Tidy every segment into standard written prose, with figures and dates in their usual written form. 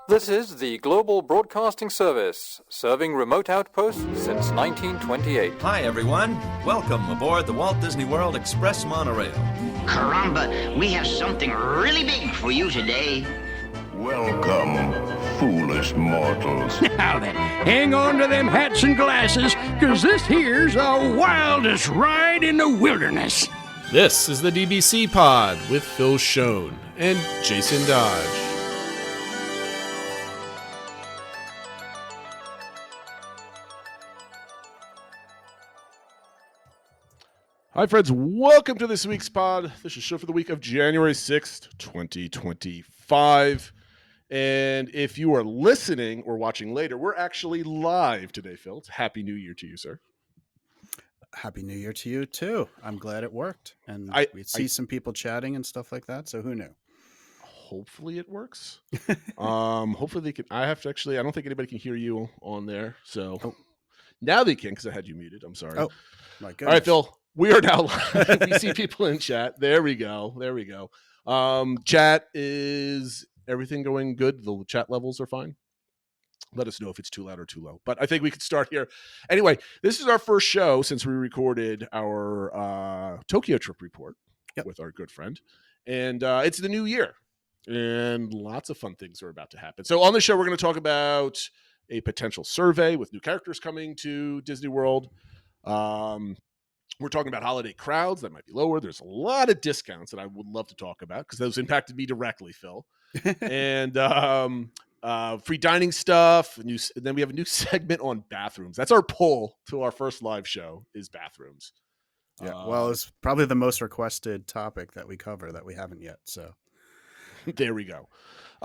This is the Global Broadcasting Service, serving remote outposts since 1928. Hi, everyone. Welcome aboard the Walt Disney World Express Monorail. Caramba, we have something really big for you today. Welcome, foolish mortals. Now then, hang on to them hats and glasses, because this here's the wildest ride in the wilderness. This is the DBC Pod with Phil Schoen and Jason Dodge. Hi, friends. Welcome to this week's pod. This is a show for the week of January 6th, 2025. And if you are listening or watching later, we're actually live today, Phil. It's Happy New Year to you, sir. Happy New Year to you, too. I'm glad it worked. And we see some people chatting and stuff like that, so who knew? Hopefully it works. Hopefully they can. I don't think anybody can hear you on there. So now they can, because I had you muted. I'm sorry. Oh, my goodness. All right, Phil. We are now live. We see people in chat. There we go. Chat, is everything going good? The chat levels are fine. Let us know if it's too loud or too low. But I think we could start here. Anyway, this is our first show since we recorded our Tokyo trip report with our good friend. And it's the new year. And lots of fun things are about to happen. So on the show, we're going to talk about a potential survey with new characters coming to Disney World. We're talking about holiday crowds that might be lower. There's a lot of discounts that I would love to talk about because those impacted me directly, Phil. And free dining stuff. And then we have a new segment on bathrooms. That's our pull to our first live show is bathrooms. Yeah, well, it's probably the most requested topic that we cover that we haven't yet. So there we go.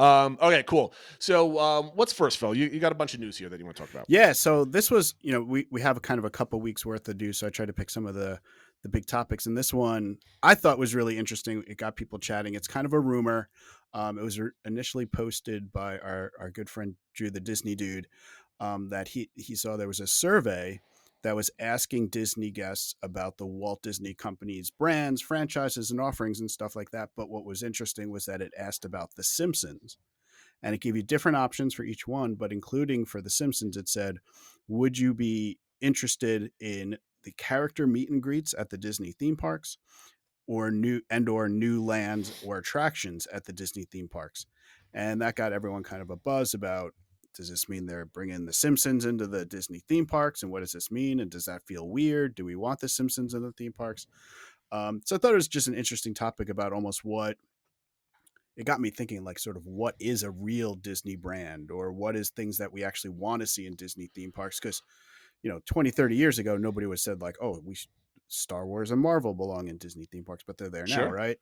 Okay, cool. So what's first, Phil? You got a bunch of news here that you want to talk about. Yeah, so this was, we have kind of a couple weeks worth of news, so I tried to pick some of the big topics. And this one I thought was really interesting. It got people chatting. It's kind of a rumor. It was initially posted by our good friend Drew, the Disney dude, that he saw there was a survey that was asking Disney guests about the Walt Disney Company's brands, franchises, and offerings and stuff like that. But what was interesting was that it asked about The Simpsons, and it gave you different options for each one, but including for The Simpsons, it said, would you be interested in the character meet and greets at the Disney theme parks or new lands or attractions at the Disney theme parks? And that got everyone kind of a buzz about, does this mean they're bringing The Simpsons into the Disney theme parks? And what does this mean? And does that feel weird? Do we want The Simpsons in the theme parks? So I thought it was just an interesting topic about almost what it got me thinking, like sort of what is a real Disney brand, or what is things that we actually want to see in Disney theme parks? Because, 20, 30 years ago, nobody would have said like, oh, Star Wars and Marvel belong in Disney theme parks, but they're there now, right?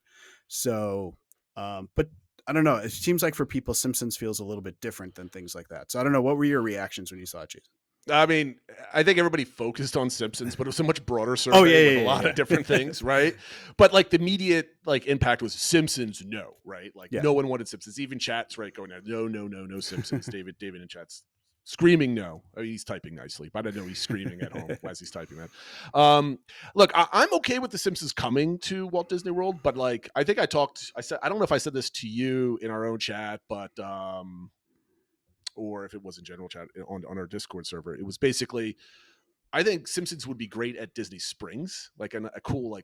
So, but I don't know. It seems like for people, Simpsons feels a little bit different than things like that. So I don't know. What were your reactions when you saw it, Jason? I mean, I think everybody focused on Simpsons, but it was a much broader survey with a lot of different things, right? But like the immediate impact was Simpsons, no, right? No one wanted Simpsons. Even chat's right going, no Simpsons. David in chat's screaming no. I mean, he's typing nicely, but I know he's screaming at home as he's typing that. Look, I'm okay with The Simpsons coming to Walt Disney World, but I think I said, I don't know if I said this to you in our own chat, but or if it was in general chat on our Discord server, it was basically, I think Simpsons would be great at Disney Springs, like a cool,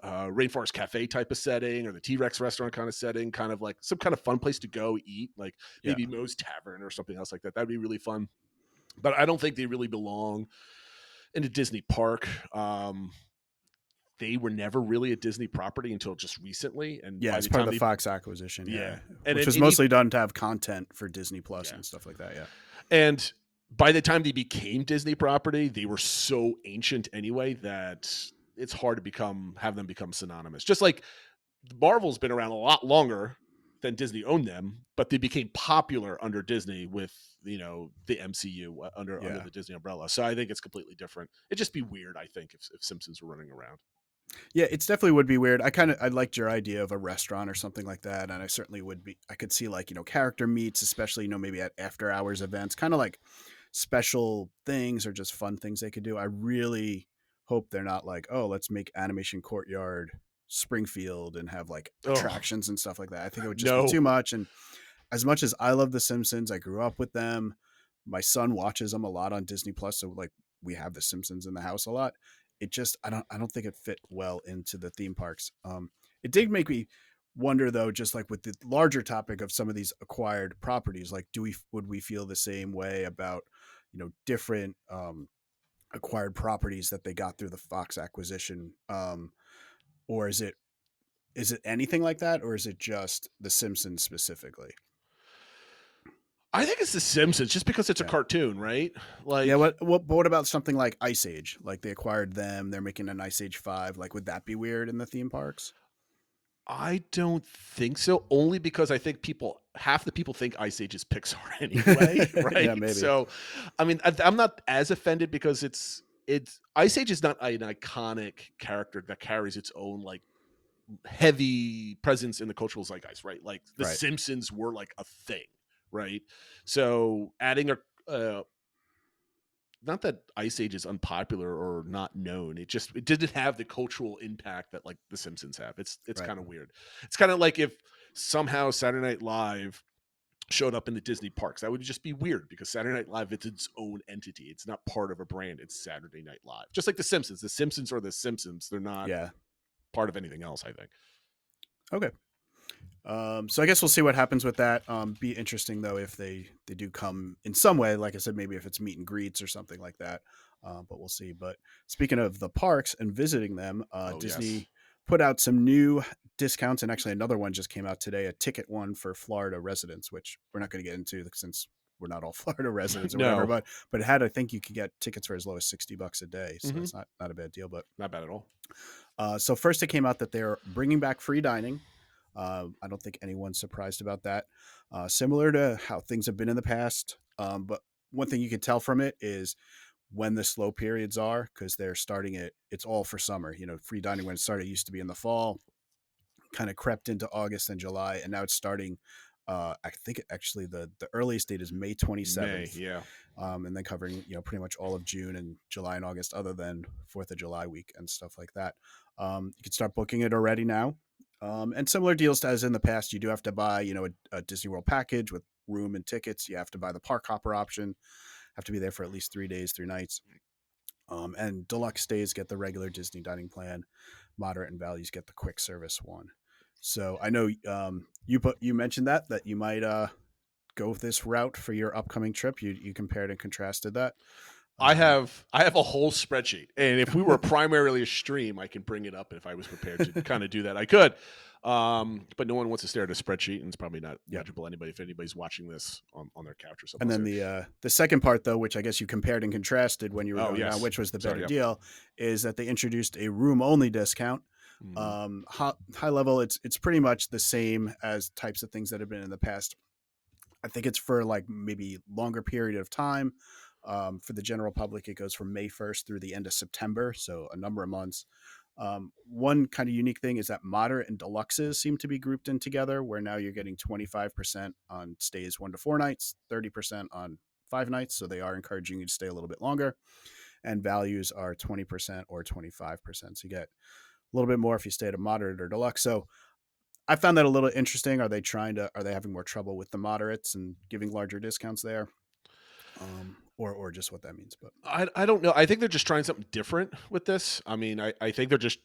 Rainforest Cafe type of setting, or the T-Rex restaurant kind of setting, kind of like some kind of fun place to go eat, like maybe Moe's Tavern or something else like that. That'd be really fun. But I don't think they really belong in a Disney park. They were never really a Disney property until just recently. And it's part of the Fox acquisition. And which was mostly done to have content for Disney Plus and stuff like that. Yeah. And by the time they became Disney property, they were so ancient anyway that it's hard to have them become synonymous. Just like Marvel's been around a lot longer than Disney owned them, but they became popular under Disney with, the MCU under the Disney umbrella. So I think it's completely different. It'd just be weird, I think, if Simpsons were running around. Yeah, it definitely would be weird. I liked your idea of a restaurant or something like that. And I certainly I could see character meets, especially, maybe at after hours events, kind of like special things or just fun things they could do. I really hope they're not like, oh, let's make Animation Courtyard Springfield and have attractions and stuff like that. I think it would just be too much. And as much as I love The Simpsons, I grew up with them. My son watches them a lot on Disney Plus, so like we have The Simpsons in the house a lot. It just I don't think it fit well into the theme parks. It did make me wonder though, just like with the larger topic of some of these acquired properties, like would we feel the same way about different acquired properties that they got through the Fox acquisition, or is it anything like that, or is it just The Simpsons specifically? I think it's The Simpsons just because it's a Yeah. cartoon, right? Like, Yeah. What about something like Ice Age? Like they acquired them, they're making an Ice Age 5. Like, would that be weird in the theme parks? I don't think so. Only because I think half the people think Ice Age is Pixar anyway, right? Yeah, maybe. So, I mean, I'm not as offended because it's Ice Age is not an iconic character that carries its own like heavy presence in the cultural zeitgeist, right? Like the Right. Simpsons were like a thing, right? So adding not that Ice Age is unpopular or not known. It didn't have the cultural impact that like the Simpsons have. It's Right. kind of weird. It's kind of like if somehow Saturday Night Live showed up in the Disney parks. That would just be weird because Saturday Night Live, it's its own entity. It's not part of a brand. It's Saturday Night Live. Just like the Simpsons. The Simpsons are the Simpsons. They're not part of anything else, I think. Okay. So I guess we'll see what happens with that. Be interesting though if they do come in some way. Like I said, maybe if it's meet and greets or something like that. But we'll see. But speaking of the parks and visiting them, Disney put out some new discounts, and actually another one just came out today, a ticket one for Florida residents, which we're not going to get into since we're not all Florida residents or whatever. But it had, I think you could get tickets for as low as $60 a day, so it's not a bad deal. But not bad at all. So first it came out that they're bringing back free dining. I don't think anyone's surprised about that. Similar to how things have been in the past. But one thing you can tell from it is when the slow periods are, because they're starting it's all for summer. Free dining when it started used to be in the fall, kind of crept into August and July, and now it's starting. I think actually the earliest date is May 27th. May, yeah. And then covering pretty much all of June and July and August, other than 4th of July week and stuff like that. You can start booking it already now. And similar deals as in the past, you do have to buy, a Disney World package with room and tickets. You have to buy the park hopper option, have to be there for at least 3 days, 3 nights. And deluxe stays get the regular Disney dining plan. Moderate and values get the quick service one. So I know you mentioned that you might go this route for your upcoming trip. You compared and contrasted that. I have a whole spreadsheet, and if we were primarily a stream, I can bring it up. And if I was prepared to kind of do that, I could. But no one wants to stare at a spreadsheet, and it's probably not legible to anybody if anybody's watching this on their couch or something. And then the second part, though, which I guess you compared and contrasted when you were going down, which was the better deal, is that they introduced a room-only discount. High level, it's pretty much the same as types of things that have been in the past. I think it's for like maybe longer period of time. For the general public, it goes from May 1st through the end of September, so a number of months. One kind of unique thing is that moderate and deluxes seem to be grouped in together, where now you're getting 25% on stays 1 to 4 nights, 30% on 5 nights, so they are encouraging you to stay a little bit longer, and values are 20% or 25%, so you get a little bit more if you stay at a moderate or deluxe. So I found that a little interesting. Are they having more trouble with the moderates and giving larger discounts there? Or just what that means, but I don't know. I think they're just trying something different with this. I mean, I think they're just,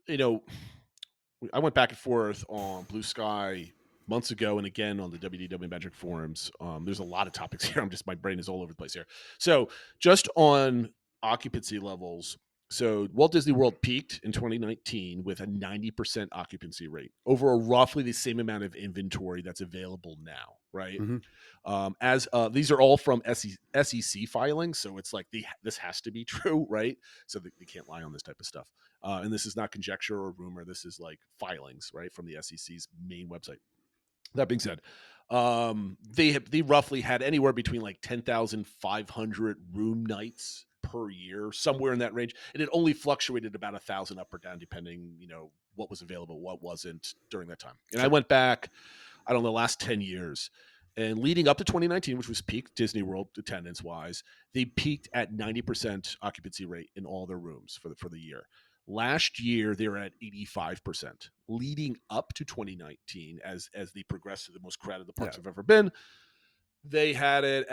I went back and forth on Blue Sky months ago and again on the WDW Magic forums. There's a lot of topics here. My brain is all over the place here. So just on occupancy levels. So Walt Disney World peaked in 2019 with a 90% occupancy rate over roughly the same amount of inventory that's available now, right? Mm-hmm. These are all from SEC filings, so it's like this has to be true, right? So they can't lie on this type of stuff. And this is not conjecture or rumor. This is like filings, right, from the SEC's main website. That being said, they roughly had anywhere between like 10,500 room nights per year, somewhere in that range, and it only fluctuated about 1,000 up or down depending, what was available, what wasn't during that time. And I went back, I don't know, the last 10 years, and leading up to 2019, which was peak Disney World attendance wise, they peaked at 90% occupancy rate in all their rooms for the year. Last year, they were at 85%. Leading up to 2019, as they progressed to the most crowded the parks have ever been, they had it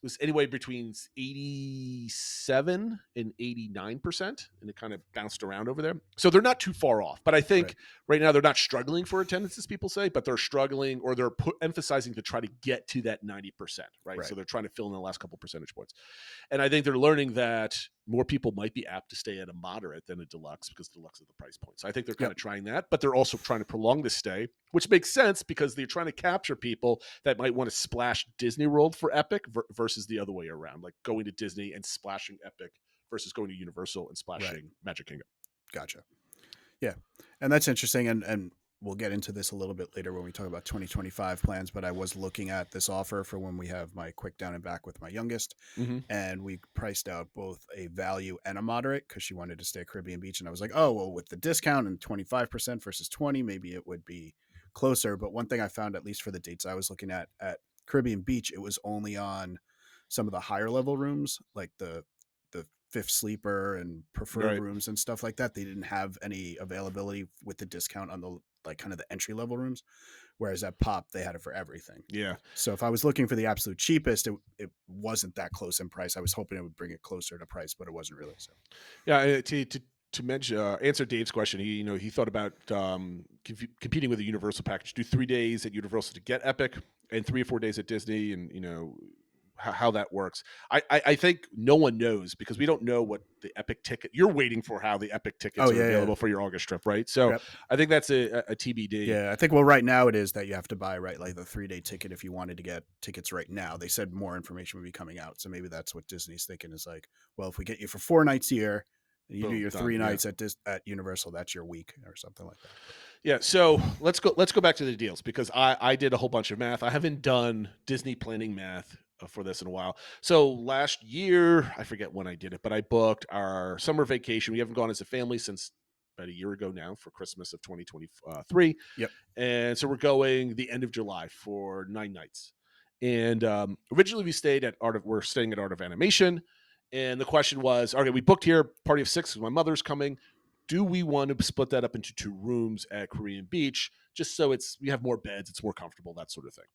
was anywhere between 87 and 89%, and it kind of bounced around over there. So they're not too far off. But I think right now they're not struggling for attendance, as people say, but they're struggling, or they're emphasizing to try to get to that 90%, right? So they're trying to fill in the last couple percentage points. And I think they're learning that more people might be apt to stay at a moderate than a deluxe, because deluxe is the price point. So I think they're kind of trying that, but they're also trying to prolong the stay, which makes sense because they're trying to capture people that might want to splash Disney World for Epic versus the other way around, like going to Disney and splashing Epic versus going to Universal and splashing Magic Kingdom. Gotcha. Yeah. And that's interesting. And we'll get into this a little bit later when we talk about 2025 plans, but I was looking at this offer for when we have my quick down and back with my youngest, and we priced out both a value and a moderate because she wanted to stay at Caribbean Beach. And I was like, oh, well, with the discount and 25% versus 20, maybe it would be closer. But one thing I found, at least for the dates I was looking at Caribbean Beach, it was only on some of the higher level rooms, like the fifth sleeper and preferred rooms and stuff like that. They didn't have any availability with the discount on the like kind of the entry level rooms, whereas at Pop they had it for everything. So if I was looking for the absolute cheapest, it wasn't that close in price. I was hoping it would bring it closer to price, but it wasn't really. So to mention, answer Dave's question, he thought about competing with a Universal package, do 3 days at Universal to get Epic and 3 or 4 days at Disney, and how that works. I think no one knows, because we don't know what the Epic ticket, you're waiting for how the Epic tickets are available for your August trip, right? So I think that's a TBD. Yeah, I think, well, right now it is that you have to buy like the 3-day ticket if you wanted to get tickets right now. They said more information would be coming out, so maybe that's what Disney's thinking, is like, well, if we get you for 4 nights here and you do your 3 nights at Universal, that's your week or something like that. Yeah, so let's go back to the deals, because I did a whole bunch of math. I haven't done Disney planning math for this in a while. So last year, I forget when I did it, but I booked our summer vacation. We haven't gone as a family since about a year ago now, for Christmas of 2023. And so we're going the end of July for 9 nights. And originally we're staying at Art of Animation. And the question was, okay, we booked here, party of 6, because my mother's coming. Do we want to split that up into 2 rooms at Caribbean Beach, just so we have more beds, it's more comfortable, that sort of thing.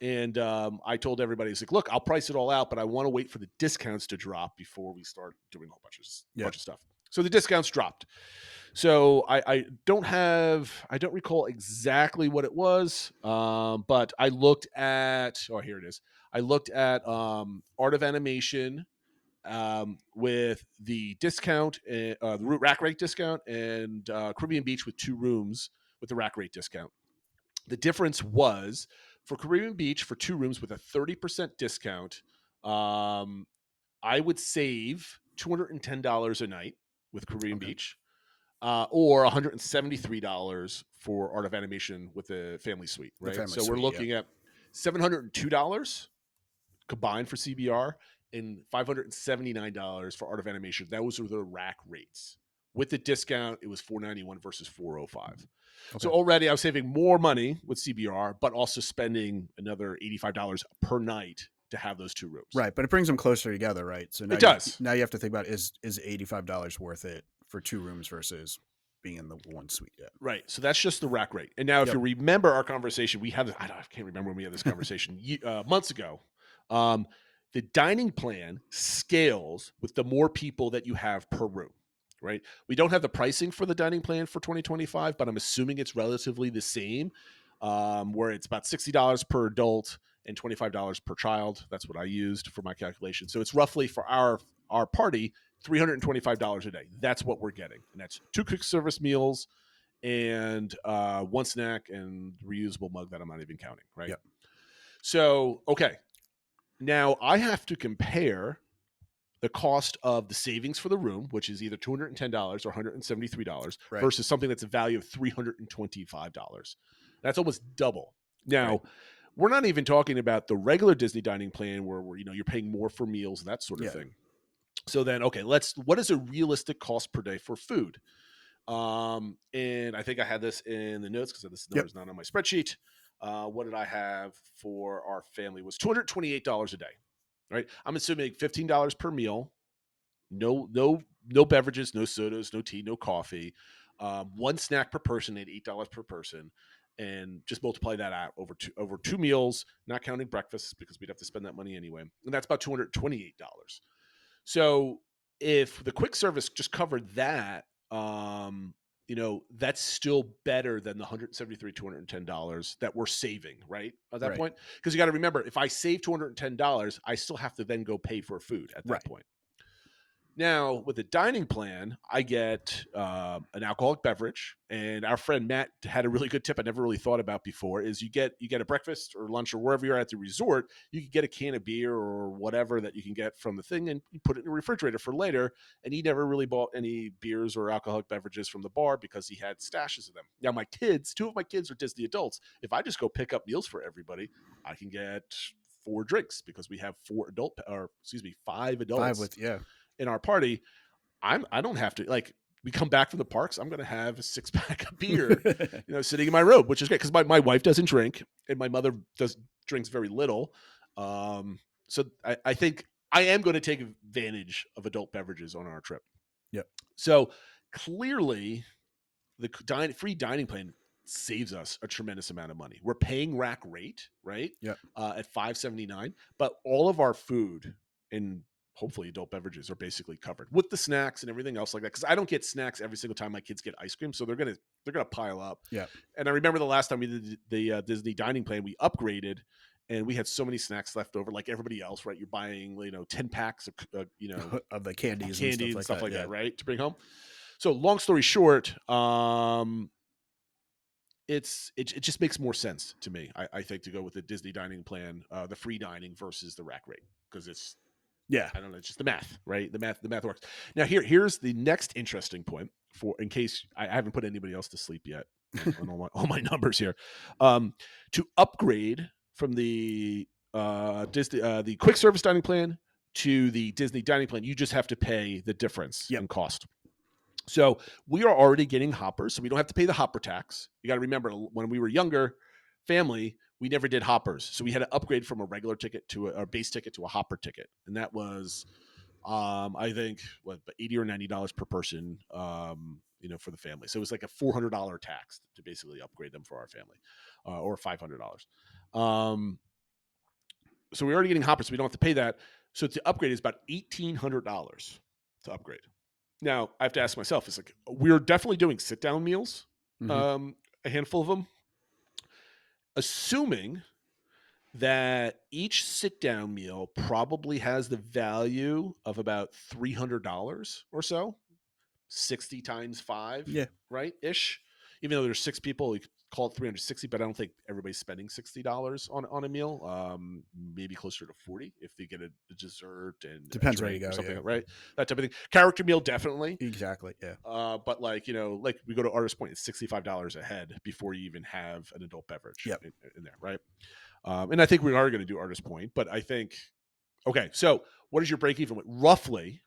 And I told everybody, it's like, look, I'll price it all out, but I want to wait for the discounts to drop before we start doing a whole bunch of stuff. So the discounts dropped. So I don't recall exactly what it was, but I looked at, here it is. I looked at Art of Animation with the discount, the rack rate discount, and Caribbean Beach with 2 rooms with the rack rate discount. The difference was, for Caribbean Beach, for 2 rooms with a 30% discount, I would save $210 a night with Caribbean Beach, or $173 for Art of Animation with the family suite, right? So we're looking at $702 combined for CBR and $579 for Art of Animation. Those are the rack rates. With the discount, it was $491 versus $405. So already I was saving more money with CBR, but also spending another $85 per night to have those 2 rooms. Right, but it brings them closer together, right? So now it does. Now you have to think about, is $85 worth it for 2 rooms versus being in the 1 suite? Right. So that's just the rack rate. And now, if you remember our conversation, we had, I can't remember when we had this conversation months ago. The dining plan scales with the more people that you have per room. Right. We don't have the pricing for the dining plan for 2025, but I'm assuming it's relatively the same, where it's about $60 per adult and $25 per child. That's what I used for my calculation. So it's roughly, for our party, $325 a day. That's what we're getting. And that's 2 quick service meals and 1 snack and reusable mug that I'm not even counting. Right. So, okay. Now I have to compare the cost of the savings for the room, which is either $210 or $173, versus something that's a value of $325. That's almost double. Now, we're not even talking about the regular Disney dining plan where you're paying more for meals and that sort of thing. So then, okay, what is a realistic cost per day for food? And I think I had this in the notes, because this number is not on my spreadsheet. What did I have for our family? Was $228 a day. Right. I'm assuming $15 per meal, No beverages, no sodas, no tea, no coffee. One snack per person at $8 per person, and just multiply that out over two meals, not counting breakfast because we'd have to spend that money anyway, and that's about $228. So if the quick service just covered that, that's still better than the $210 that we're saving, right? At that point. Because you got to remember, if I save $210, I still have to then go pay for food at that point. Now, with the dining plan, I get an alcoholic beverage, and our friend Matt had a really good tip I never really thought about before. Is you get a breakfast or lunch or wherever you're at the resort, you can get a can of beer or whatever that you can get from the thing, and you put it in the refrigerator for later. And he never really bought any beers or alcoholic beverages from the bar because he had stashes of them. Now, two of my kids are Disney adults. If I just go pick up meals for everybody, I can get 4 drinks because we have 5 adults. In our party, I don't have to, like, we come back from the parks, I'm going to have a 6-pack of beer, sitting in my robe, which is great because my wife doesn't drink and my mother drinks very little. So I think I am going to take advantage of adult beverages on our trip. Yep. So clearly the free dining plan saves us a tremendous amount of money. We're paying rack rate, right? Yep. At $5.79, but all of our food and hopefully adult beverages are basically covered with the snacks and everything else like that. Cause I don't get snacks every single time my kids get ice cream. So they're going to pile up. Yeah. And I remember the last time we did the Disney dining plan, we upgraded and we had so many snacks left over, like everybody else, right? You're buying, 10 packs of, of the candies and stuff like that, right? To bring home. So long story short, it just makes more sense to me. I think to go with the Disney dining plan, the free dining versus the rack rate. Cause it's, I don't know. It's just the math, right? The math works. Now here's the next interesting point in case I haven't put anybody else to sleep yet on all my numbers here. To upgrade from the Disney, the quick service dining plan to the Disney dining plan, you just have to pay the difference in cost. So we are already getting hoppers, so we don't have to pay the hopper tax. You got to remember when we were younger, family, we never did hoppers. So we had to upgrade from a regular ticket to a base ticket to a hopper ticket. And that was, I think, $80 or $90 per person, for the family. So it was like a $400 tax to basically upgrade them for our family, or $500. So we're already getting hoppers, so we don't have to pay that. So to upgrade is about $1,800 to upgrade. Now, I have to ask myself, it's like, we're definitely doing sit-down meals, a handful of them. Assuming that each sit-down meal probably has the value of about $300 or so, 60 times 5, right? Ish. Even though there's 6 people, you could call it 360, but I don't think everybody's spending $60 on a meal. Maybe closer to 40 if they get a dessert and depends where you go, something, right? That type of thing. Character meal, definitely. Exactly, yeah. But like we go to Artist Point, it's $65 a head before you even have an adult beverage in there, right? And I think we are going to do Artist Point, but I think, okay, so what is your break even with? Roughly,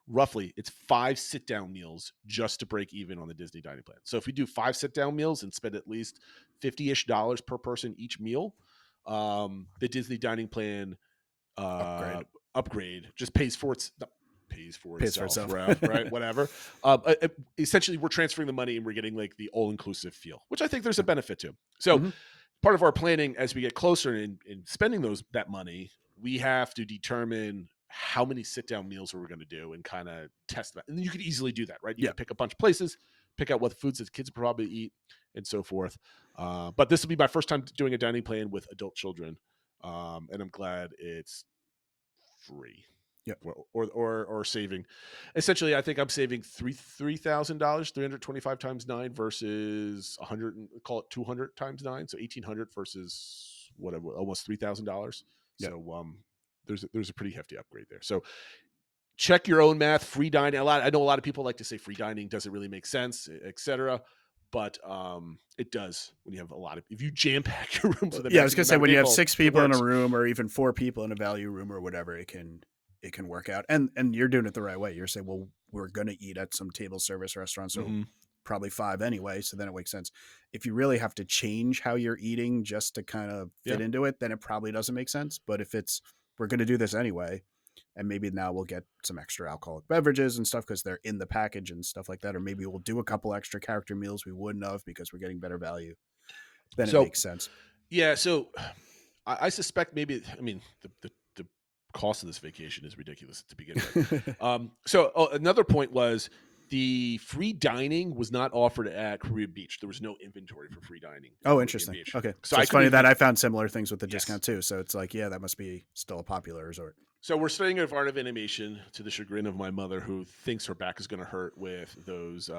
it's 5 sit-down meals just to break even on the Disney dining plan. So if we do 5 sit-down meals and spend at least $50-ish per person each meal, the Disney dining plan upgrade just pays for itself, right? Whatever. Essentially, we're transferring the money and we're getting like the all-inclusive feel, which I think there's a benefit to. So part of our planning as we get closer in spending that money, we have to determine how many sit-down meals we're going to do and kind of test that. And you could easily do that, right? You can pick a bunch of places, pick out what foods that kids probably eat and so forth. But this will be my first time doing a dining plan with adult children. And I'm glad it's free. Or saving. Essentially, I think I'm saving $3,000, 325 times 9 versus 100, call it 200 times 9. So 1,800 versus whatever, almost $3,000. So there's a pretty hefty upgrade there. So check your own math. Free dining. I know a lot of people like to say free dining doesn't really make sense, etc. But it does when you have if you jam pack your rooms. I was gonna say when you have 6 people in a room or even 4 people in a value room or whatever, it can work out. And you're doing it the right way. You're saying, well, we're gonna eat at some table service restaurants, so probably 5 anyway. So then it makes sense. If you really have to change how you're eating just to kind of fit into it, then it probably doesn't make sense. But if we're gonna do this anyway, And maybe now we'll get some extra alcoholic beverages and stuff because they're in the package and stuff like that. Or maybe we'll do a couple extra character meals we wouldn't have because we're getting better value. Then it makes sense. Yeah. So I suspect maybe, I mean, the cost of this vacation is ridiculous to begin with. Another point was the free dining was not offered at Caribbean Beach. There was no inventory for free dining. Oh, interesting. Okay. So it's funny that I found similar things with the discount too. So it's like, yeah, that must be still a popular resort. So we're staying at Art of Animation to the chagrin of my mother, who thinks her back is going to hurt with those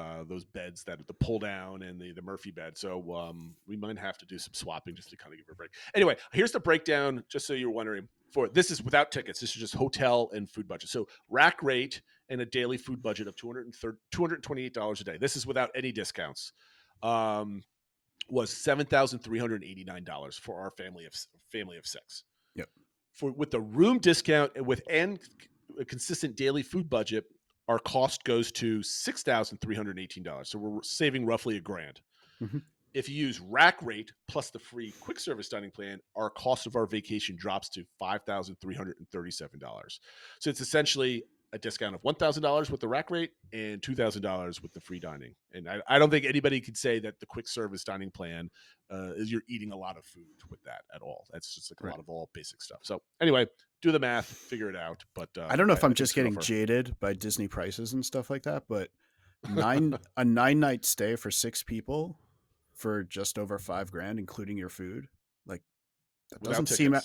beds, the pull down and the Murphy bed. So we might have to do some swapping just to kind of give her a break. Anyway, here's the breakdown, just so you're wondering. This is without tickets. This is just hotel and food budget. So rack rate and a daily food budget of $228 a day. This is without any discounts. Was $7,389 for our family of 6. Yep. With the room discount and a consistent daily food budget, our cost goes to $6,318. So we're saving roughly $1,000. Mm-hmm. If you use rack rate plus the free quick service dining plan, our cost of our vacation drops to $5,337. So it's essentially a discount of $1,000 with the rack rate and $2,000 with the free dining. And I don't think anybody could say that the quick service dining plan is you're eating a lot of food with that at all. That's just like a lot of all basic stuff. So anyway, do the math, figure it out. But I don't know if I'm just getting jaded by Disney prices and stuff like that, but a 9-night stay for 6 people for just over $5,000, including your food, like that doesn't seem.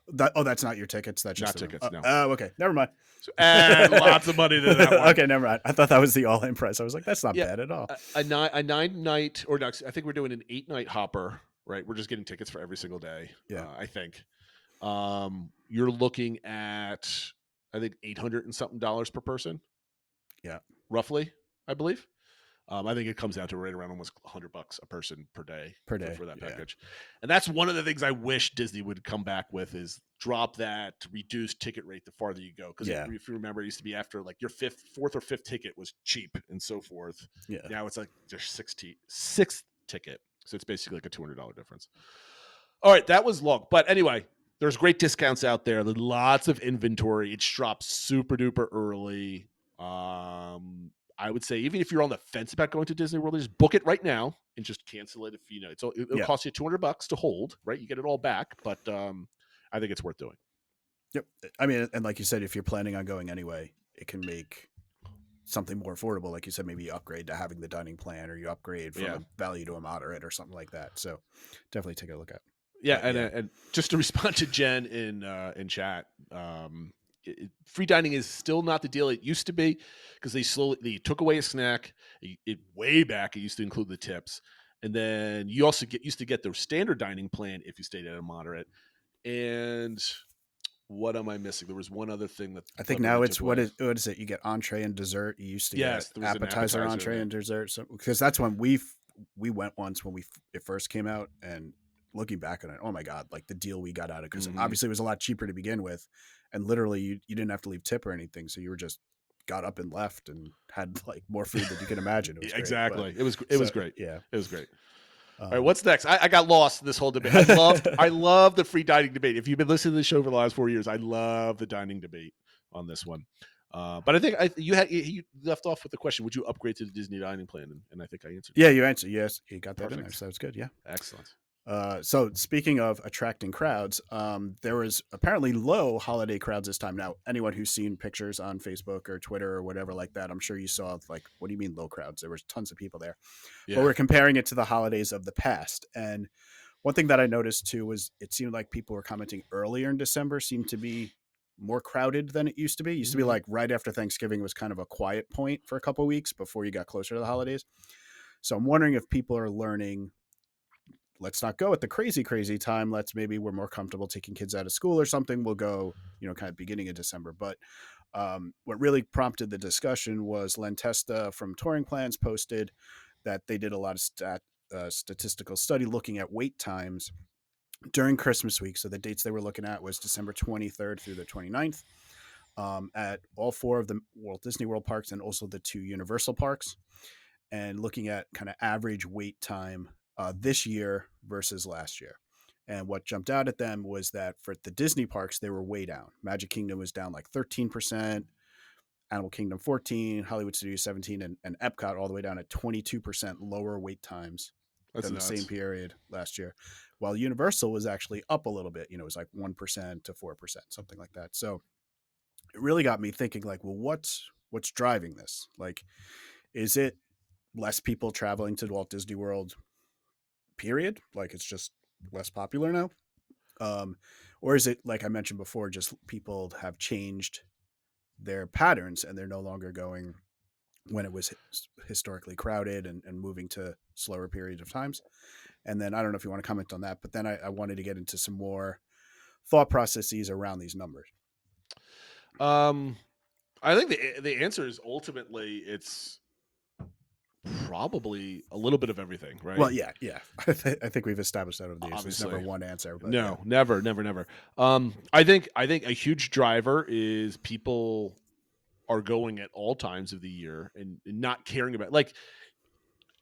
That's not your tickets. That's just not tickets. No. Oh, okay. Never mind. So add lots of money to that one. Okay, never mind. I thought that was the all-in price. I was like, that's not bad at all. A 9-night, or no, I think we're doing an 8-night hopper. Right, we're just getting tickets for every single day. Yeah, I think. You're looking at, I think, $800 and something per person. Yeah, roughly, I believe. I think it comes out to right around almost $100 a person per day for that package. And that's one of the things I wish Disney would come back with, is drop that reduced ticket rate the farther you go. Because if you remember, it used to be after like your fourth or fifth ticket was cheap and so forth. Yeah. Now it's like your sixth ticket. So it's basically like a $200 difference. All right, that was long. But anyway, there's great discounts out there. There's lots of inventory. It's dropped super duper early. I would say even if you're on the fence about going to Disney World, just book it right now and just cancel it. If you know it'll cost you $200 to hold, right? You get it all back, but I think it's worth doing. Yep. I mean, and like you said, if you're planning on going anyway, it can make something more affordable. Like you said, maybe you upgrade to having the dining plan, or you upgrade from a value to a moderate or something like that. So definitely take a look at. Yeah, and just to respond to Jen in chat. Free dining is still not the deal it used to be, because they took away a snack. Way back, it used to include the tips, and then you also used to get the standard dining plan if you stayed at a moderate. And what am I missing? There was one other thing that I think now it's what is it? You get entree and dessert. You used to get appetizer, entree, and dessert. So, because that's when we went once when it first came out, and looking back on it, oh my God, like the deal we got out of it, because obviously it was a lot cheaper to begin with. And literally you didn't have to leave tip or anything. So you were just got up and left and had like more food than you can imagine. It was exactly. Great, it was great. Yeah. It was great. All right. What's next? I got lost in this whole debate. I love the free dining debate. If you've been listening to the show for the last 4 years, I love the dining debate on this one. But I think you left off with the question, would you upgrade to the Disney dining plan? And I think I answered. Yeah, you answered. Yes. You got that in there. So that's good. Yeah. Excellent. So speaking of attracting crowds, there was apparently low holiday crowds this time. Now, anyone who's seen pictures on Facebook or Twitter or whatever like that, I'm sure you saw, like, what do you mean low crowds? There was tons of people there. Yeah. But we're comparing it to the holidays of the past. And one thing that I noticed too was it seemed like people were commenting earlier in December seemed to be more crowded than it used to be. It used to be like right after Thanksgiving was kind of a quiet point for a couple of weeks before you got closer to the holidays. So I'm wondering if people are learning, let's not go at the crazy time. Maybe we're more comfortable taking kids out of school or something. We'll go, kind of beginning of December. But what really prompted the discussion was Len Testa from Touring Plans posted that they did a lot of statistical study looking at wait times during Christmas week. So the dates they were looking at was December 23rd through the 29th at all 4 of the Walt Disney World parks and also the 2 Universal parks, and looking at kind of average wait time this year versus last year. And what jumped out at them was that for the Disney parks, they were way down. Magic Kingdom was down like 13%, Animal Kingdom 14, Hollywood Studios 17, and Epcot all the way down at 22% lower wait times That's than nuts. the same period last year. While Universal was actually up a little bit, it was like 1% to 4%, something like that. So it really got me thinking, like, well, what's driving this? Like, is it less people traveling to Walt Disney World, period? Like, it's just less popular now? Or is it, like I mentioned before, just people have changed their patterns and they're no longer going when it was historically crowded and moving to slower periods of times? And then I don't know if you want to comment on that, but then I wanted to get into some more thought processes around these numbers. I think the answer is ultimately it's probably a little bit of everything, right? Well, yeah. I think we've established that over the years. There's Obviously. never one answer. But No, never. I think a huge driver is people are going at all times of the year and not caring about, like,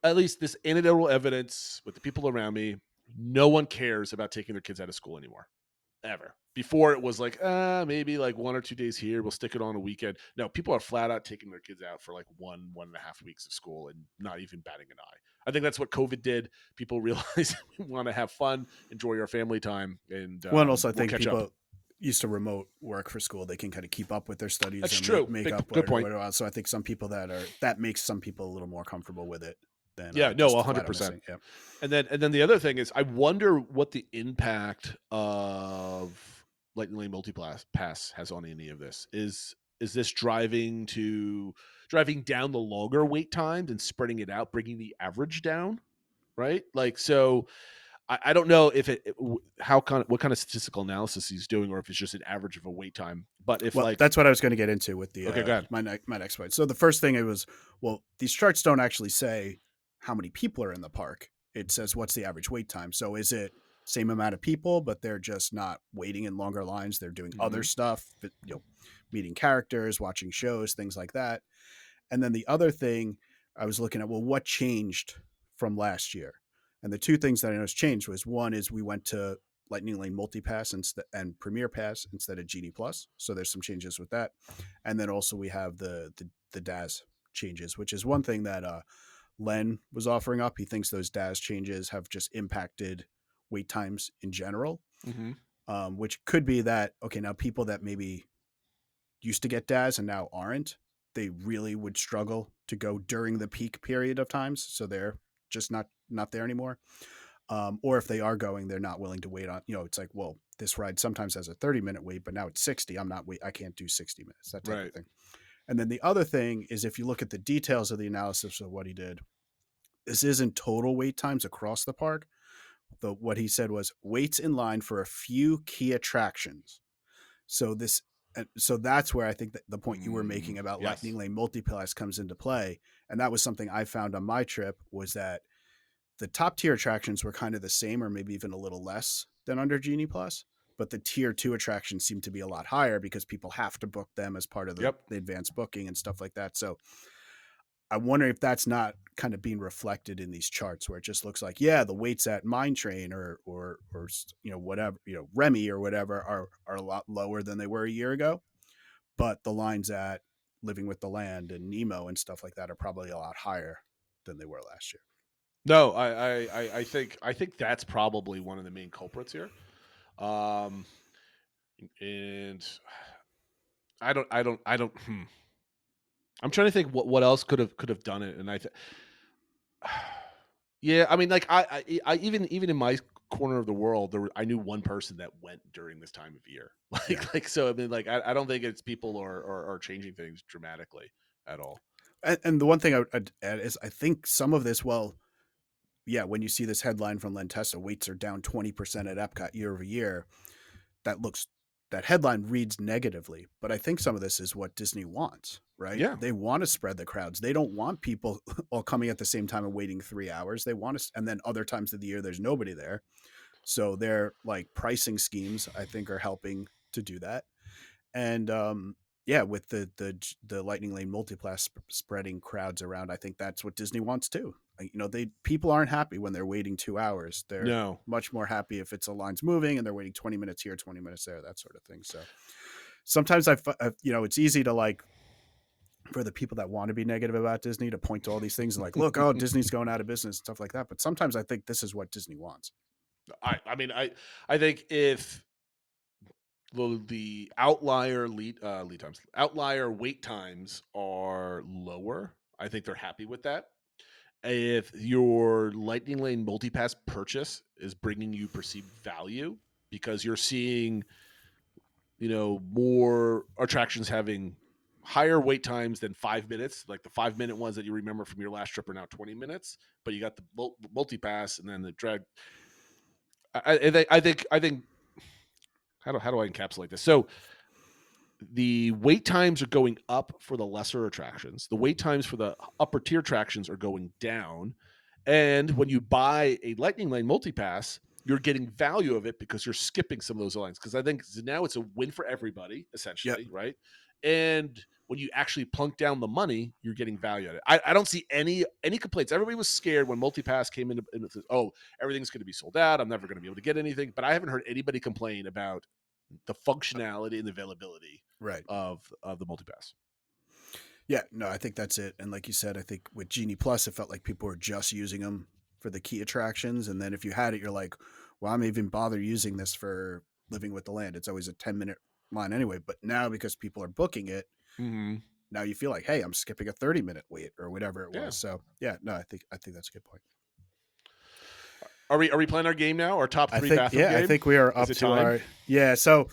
at least this anecdotal evidence with the people around me, no one cares about taking their kids out of school anymore, ever. Before it was like, maybe like 1 or 2 days here, we'll stick it on a weekend. No, people are flat out taking their kids out for like 1.5 weeks of school and not even batting an eye. I think that's what COVID did. People realize we want to have fun, enjoy our family time, and well, and also I we'll think catch people up. used to remote work for school. They can kind of keep up with their studies. That's and true. Make Big- up good point. whatever else. So I think some people that makes some people a little more comfortable with it than Yeah, no, just flat out 100%. missing. Yeah. And then the other thing is, I wonder what the impact of Lightning Lane Multi-Pass has on any of this. Is this driving down the longer wait times and spreading it out, bringing the average down, right? Like, so I don't know if what kind of statistical analysis he's doing, or if it's just an average of a wait time. But if That's what I was going to get into with the okay, go ahead. my next point. So the first thing it was, well, these charts don't actually say how many people are in the park. It says what's the average wait time. So is it same amount of people, but they're just not waiting in longer lines? They're doing other stuff, meeting characters, watching shows, things like that. And then the other thing I was looking at, well, what changed from last year? And the two things that I noticed changed was, one is we went to Lightning Lane Multi-Pass and Premier Pass instead of Genie Plus. So there's some changes with that. And then also we have the DAS changes, which is one thing that Len was offering up. He thinks those DAS changes have just impacted wait times in general, which could be that, okay, now people that maybe used to get DAS and now aren't, they really would struggle to go during the peak period of times. So they're just not there anymore. Or if they are going, they're not willing to wait on, it's like, well, this ride sometimes has a 30-minute wait, but now it's 60. I can't do 60 minutes, that type of thing. And then the other thing is, if you look at the details of the analysis of what he did, this isn't total wait times across the park. What he said was waits in line for a few key attractions. So that's where I think that the point you were making about Lightning Lane Multi-Pass comes into play. And that was something I found on my trip, was that the top tier attractions were kind of the same, or maybe even a little less than under Genie Plus, but the tier 2 attractions seem to be a lot higher because people have to book them as part of the advanced booking and stuff like that. So I wonder if that's not kind of being reflected in these charts, where it just looks like, the waits at Mine Train or whatever, Remy or whatever are a lot lower than they were a year ago, but the lines at Living with the Land and Nemo and stuff like that are probably a lot higher than they were last year. No, I think that's probably one of the main culprits here. And I don't. I'm trying to think what else could have done it, and yeah, I mean, like I even in my corner of the world, I knew one person that went during this time of year. So I mean, like I don't think it's people are changing things dramatically at all. And the one thing I'd add is, I think some of this, when you see this headline from Len Testa, waits are down 20% at Epcot year over year, that headline reads negatively. But I think some of this is what Disney wants, right? Yeah. They want to spread the crowds. They don't want people all coming at the same time and waiting 3 hours. They want to, and then other times of the year, there's nobody there. So their pricing schemes, I think, are helping to do that. And with the Lightning Lane Multi-Pass spreading crowds around, I think that's what Disney wants too. people aren't happy when they're waiting 2 hours. They're No. much more happy if it's a line's moving and they're waiting 20 minutes here, 20 minutes there, that sort of thing. So sometimes it's easy to like, for the people that want to be negative about Disney, to point to all these things and like, look, oh, Disney's going out of business and stuff like that. But sometimes I think this is what Disney wants. I mean, I think if the outlier outlier wait times are lower, I think they're happy with that. If your Lightning Lane multipass purchase is bringing you perceived value because you're seeing, more attractions having higher wait times than 5 minutes, like the 5-minute ones that you remember from your last trip are now 20 minutes, but you got the multipass and then the drag. I think how do I encapsulate this? So the wait times are going up for the lesser attractions. The wait times for the upper tier attractions are going down. And when you buy a Lightning Lane multipass, you're getting value of it because you're skipping some of those lines. Because I think now it's a win for everybody, essentially, right? And when you actually plunk down the money, you're getting value at it. I don't see any complaints. Everybody was scared when multipass came into everything's going to be sold out. I'm never going to be able to get anything. But I haven't heard anybody complain about the functionality and availability of the multipass. Yeah, no, I think that's it. And like you said, I think with Genie Plus, it felt like people were just using them for the key attractions. And then if you had it, you're like, well, I'm even bother using this for Living with the Land. It's always a 10-minute line anyway. But now because people are booking it, now you feel like, hey, I'm skipping a 30-minute wait or whatever it was. So yeah, no, I think that's a good point. Are we playing our game now? Our top 3 bathroom game? I think we are up to time? So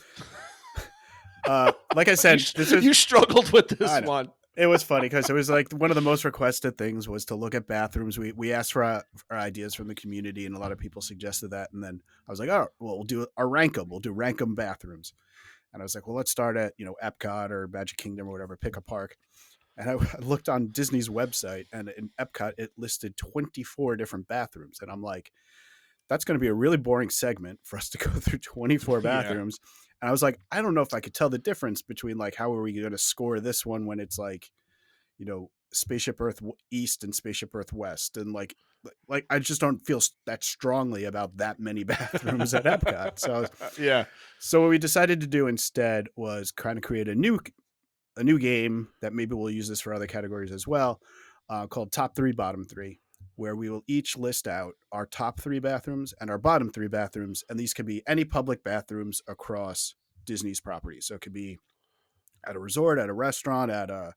like I said, you struggled with this one. It was funny because it was like one of the most requested things was to look at bathrooms. We asked for our ideas from the community, and a lot of people suggested that. And then I was like, oh, well, we'll do our rank 'em. We'll do rank 'em bathrooms. And I was like, well, let's start at Epcot or Magic Kingdom or whatever, pick a park. And I looked on Disney's website, and in Epcot it listed 24 different bathrooms, and I'm like, that's going to be a really boring segment for us to go through 24 bathrooms. And I was like, I don't know if I could tell the difference between like, how are we going to score this one when it's like, Spaceship Earth East and Spaceship Earth West. And like I just don't feel that strongly about that many bathrooms at Epcot. So So what we decided to do instead was kind of create a new game that maybe we'll use this for other categories as well, called Top 3, Bottom 3. Where we will each list out our top 3 bathrooms and our bottom 3 bathrooms. And these could be any public bathrooms across Disney's property. So it could be at a resort, at a restaurant, at a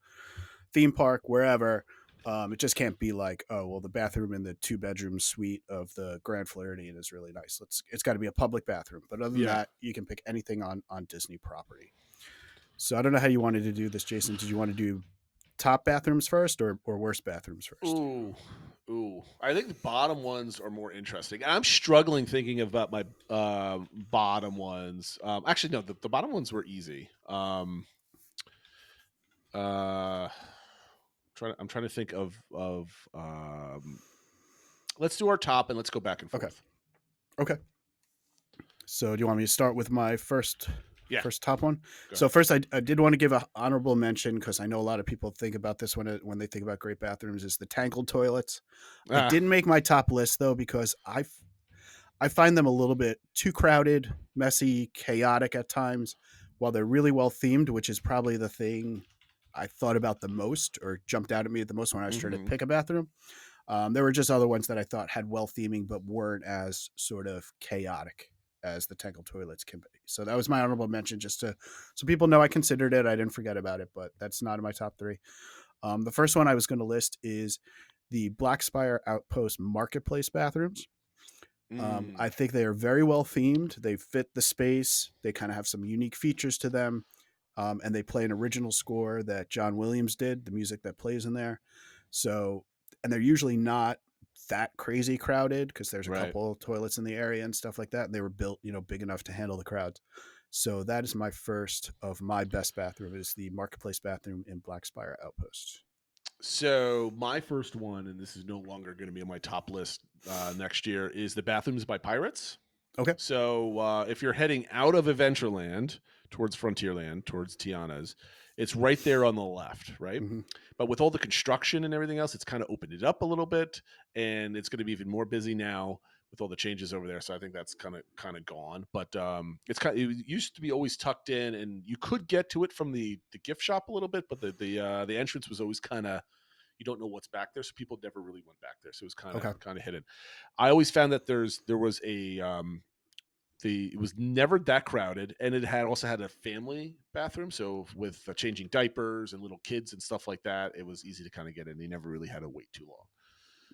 theme park, wherever. It just can't be like, oh, well, the bathroom in the 2-bedroom suite of the Grand Floridian is really nice. It's got to be a public bathroom. But other than that, you can pick anything on Disney property. So I don't know how you wanted to do this, Jason. Did you want to do top bathrooms first or worst bathrooms first? Ooh, I think the bottom ones are more interesting. I'm struggling thinking about my bottom ones. Actually, no, the bottom ones were easy. I'm trying to think of. Let's do our top and let's go back and forth. Okay. So do you want me to start with my first top one? So ahead. first, I did want to give an honorable mention because I know a lot of people think about this when they think about great bathrooms is the tangled toilets. It didn't make my top list though because I find them a little bit too crowded, messy, chaotic at times. While they're really well themed, which is probably the thing I thought about the most or jumped out at me the most when I was trying to pick a bathroom. There were just other ones that I thought had well theming but weren't as sort of chaotic as the tangled toilets can be. So that was my honorable mention, just so people know I considered it. I didn't forget about it, but that's not in my top 3. The first one I was going to list is the Black Spire Outpost Marketplace bathrooms. I think they are very well themed. They fit the space. They kind of have some unique features to them. And they play an original score that John Williams did, the music that plays in there. So, and they're usually not that crazy crowded because there's a couple of toilets in the area and stuff like that. And they were built, big enough to handle the crowds. So that is my first of my best bathroom is the Marketplace bathroom in Black Spire Outpost. So my first one, and this is no longer going to be on my top list next year, is the Bathrooms by Pirates. Okay. So if you're heading out of Adventureland towards Frontierland, towards Tiana's, It's right there on the left, right? Mm-hmm. But with all the construction and everything else, it's kind of opened it up a little bit, and it's going to be even more busy now with all the changes over there. So I think that's kind of gone. But it used to be always tucked in, and you could get to it from the gift shop a little bit, but the entrance was always kind of, you don't know what's back there, so people never really went back there. So it was kind of hidden. I always found that there was it was never that crowded, and it also had a family bathroom. So with changing diapers and little kids and stuff like that, it was easy to kind of get in. You never really had to wait too long.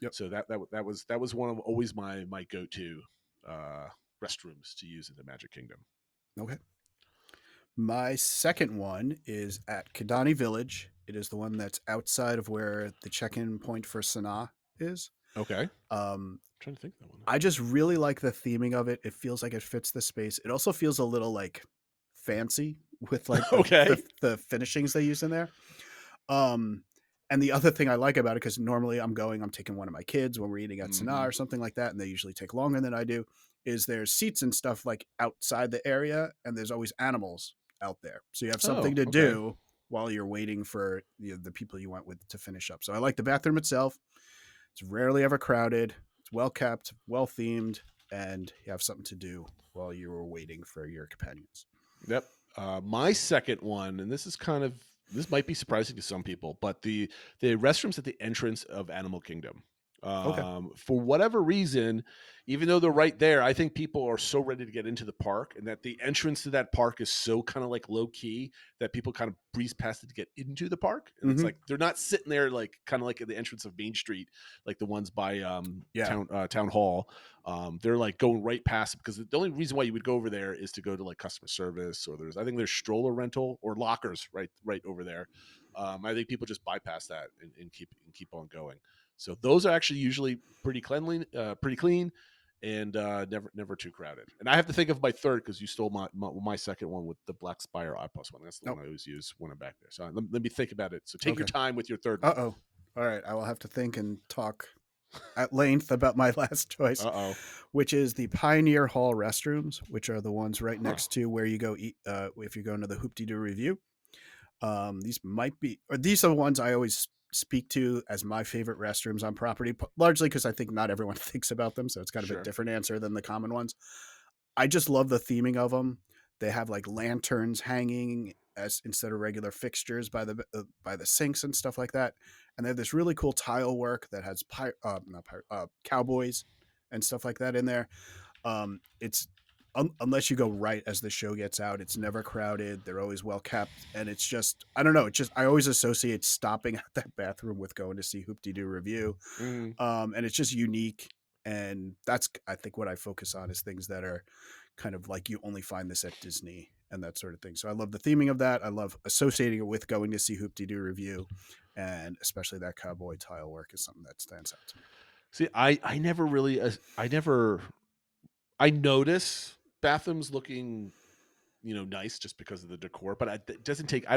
Yep. So that was one of always my go-to restrooms to use in the Magic Kingdom. Okay. My second one is at Kidani Village. It is the one that's outside of where the check-in point for Sanaa is. Okay. I'm trying to think of that one. I just really like the theming of it. It feels like it fits the space. It also feels a little like fancy with like the finishings they use in there. And the other thing I like about it, because normally I'm taking one of my kids when we're eating at Sanaa or something like that, and they usually take longer than I do, is there's seats and stuff like outside the area, and there's always animals out there. So you have something to do while you're waiting for the people you went with to finish up. So I like the bathroom itself. It's rarely ever crowded. It's well kept, well themed, and you have something to do while you were waiting for your companions. Yep. My second one, and this might be surprising to some people, but the restrooms at the entrance of Animal Kingdom. For whatever reason, even though they're right there, I think people are so ready to get into the park, and that the entrance to that park is so kind of like low key that people kind of breeze past it to get into the park. And it's like they're not sitting there like kind of like at the entrance of Main Street, like the ones by Town Hall. They're like going right past it, because the only reason why you would go over there is to go to like customer service, or I think there's stroller rental or lockers right over there. I think people just bypass that and keep on going. So those are actually usually pretty clean, and never too crowded. And I have to think of my third, because you stole my second one with the Black Spire Outpost one. That's the one I always use when I'm back there. So let me think about it. So take your time with your third one. All right. I will have to think and talk at length about my last choice, which is the Pioneer Hall restrooms, which are the ones right next to where you go eat if you're going to the Hoop-Dee-Doo Review. These are the ones I always speak to as my favorite restrooms on property, largely because I think not everyone thinks about them, so it's kind of a different answer than the common ones. I just love the theming of them. They have like lanterns hanging as instead of regular fixtures by the sinks and stuff like that, and they have this really cool tile work that has cowboys and stuff like that in there. It's unless you go right as the show gets out, it's never crowded. They're always well kept, and it's just, I don't know. It's just, I always associate stopping at that bathroom with going to see Hoop-Dee-Doo Review. And it's just unique. And that's, I think, what I focus on is things that are kind of like, you only find this at Disney and that sort of thing. So I love the theming of that. I love associating it with going to see Hoop-Dee-Doo Review, and especially that cowboy tile work is something that stands out to me. See, I notice bathrooms looking, nice just because of the decor, but I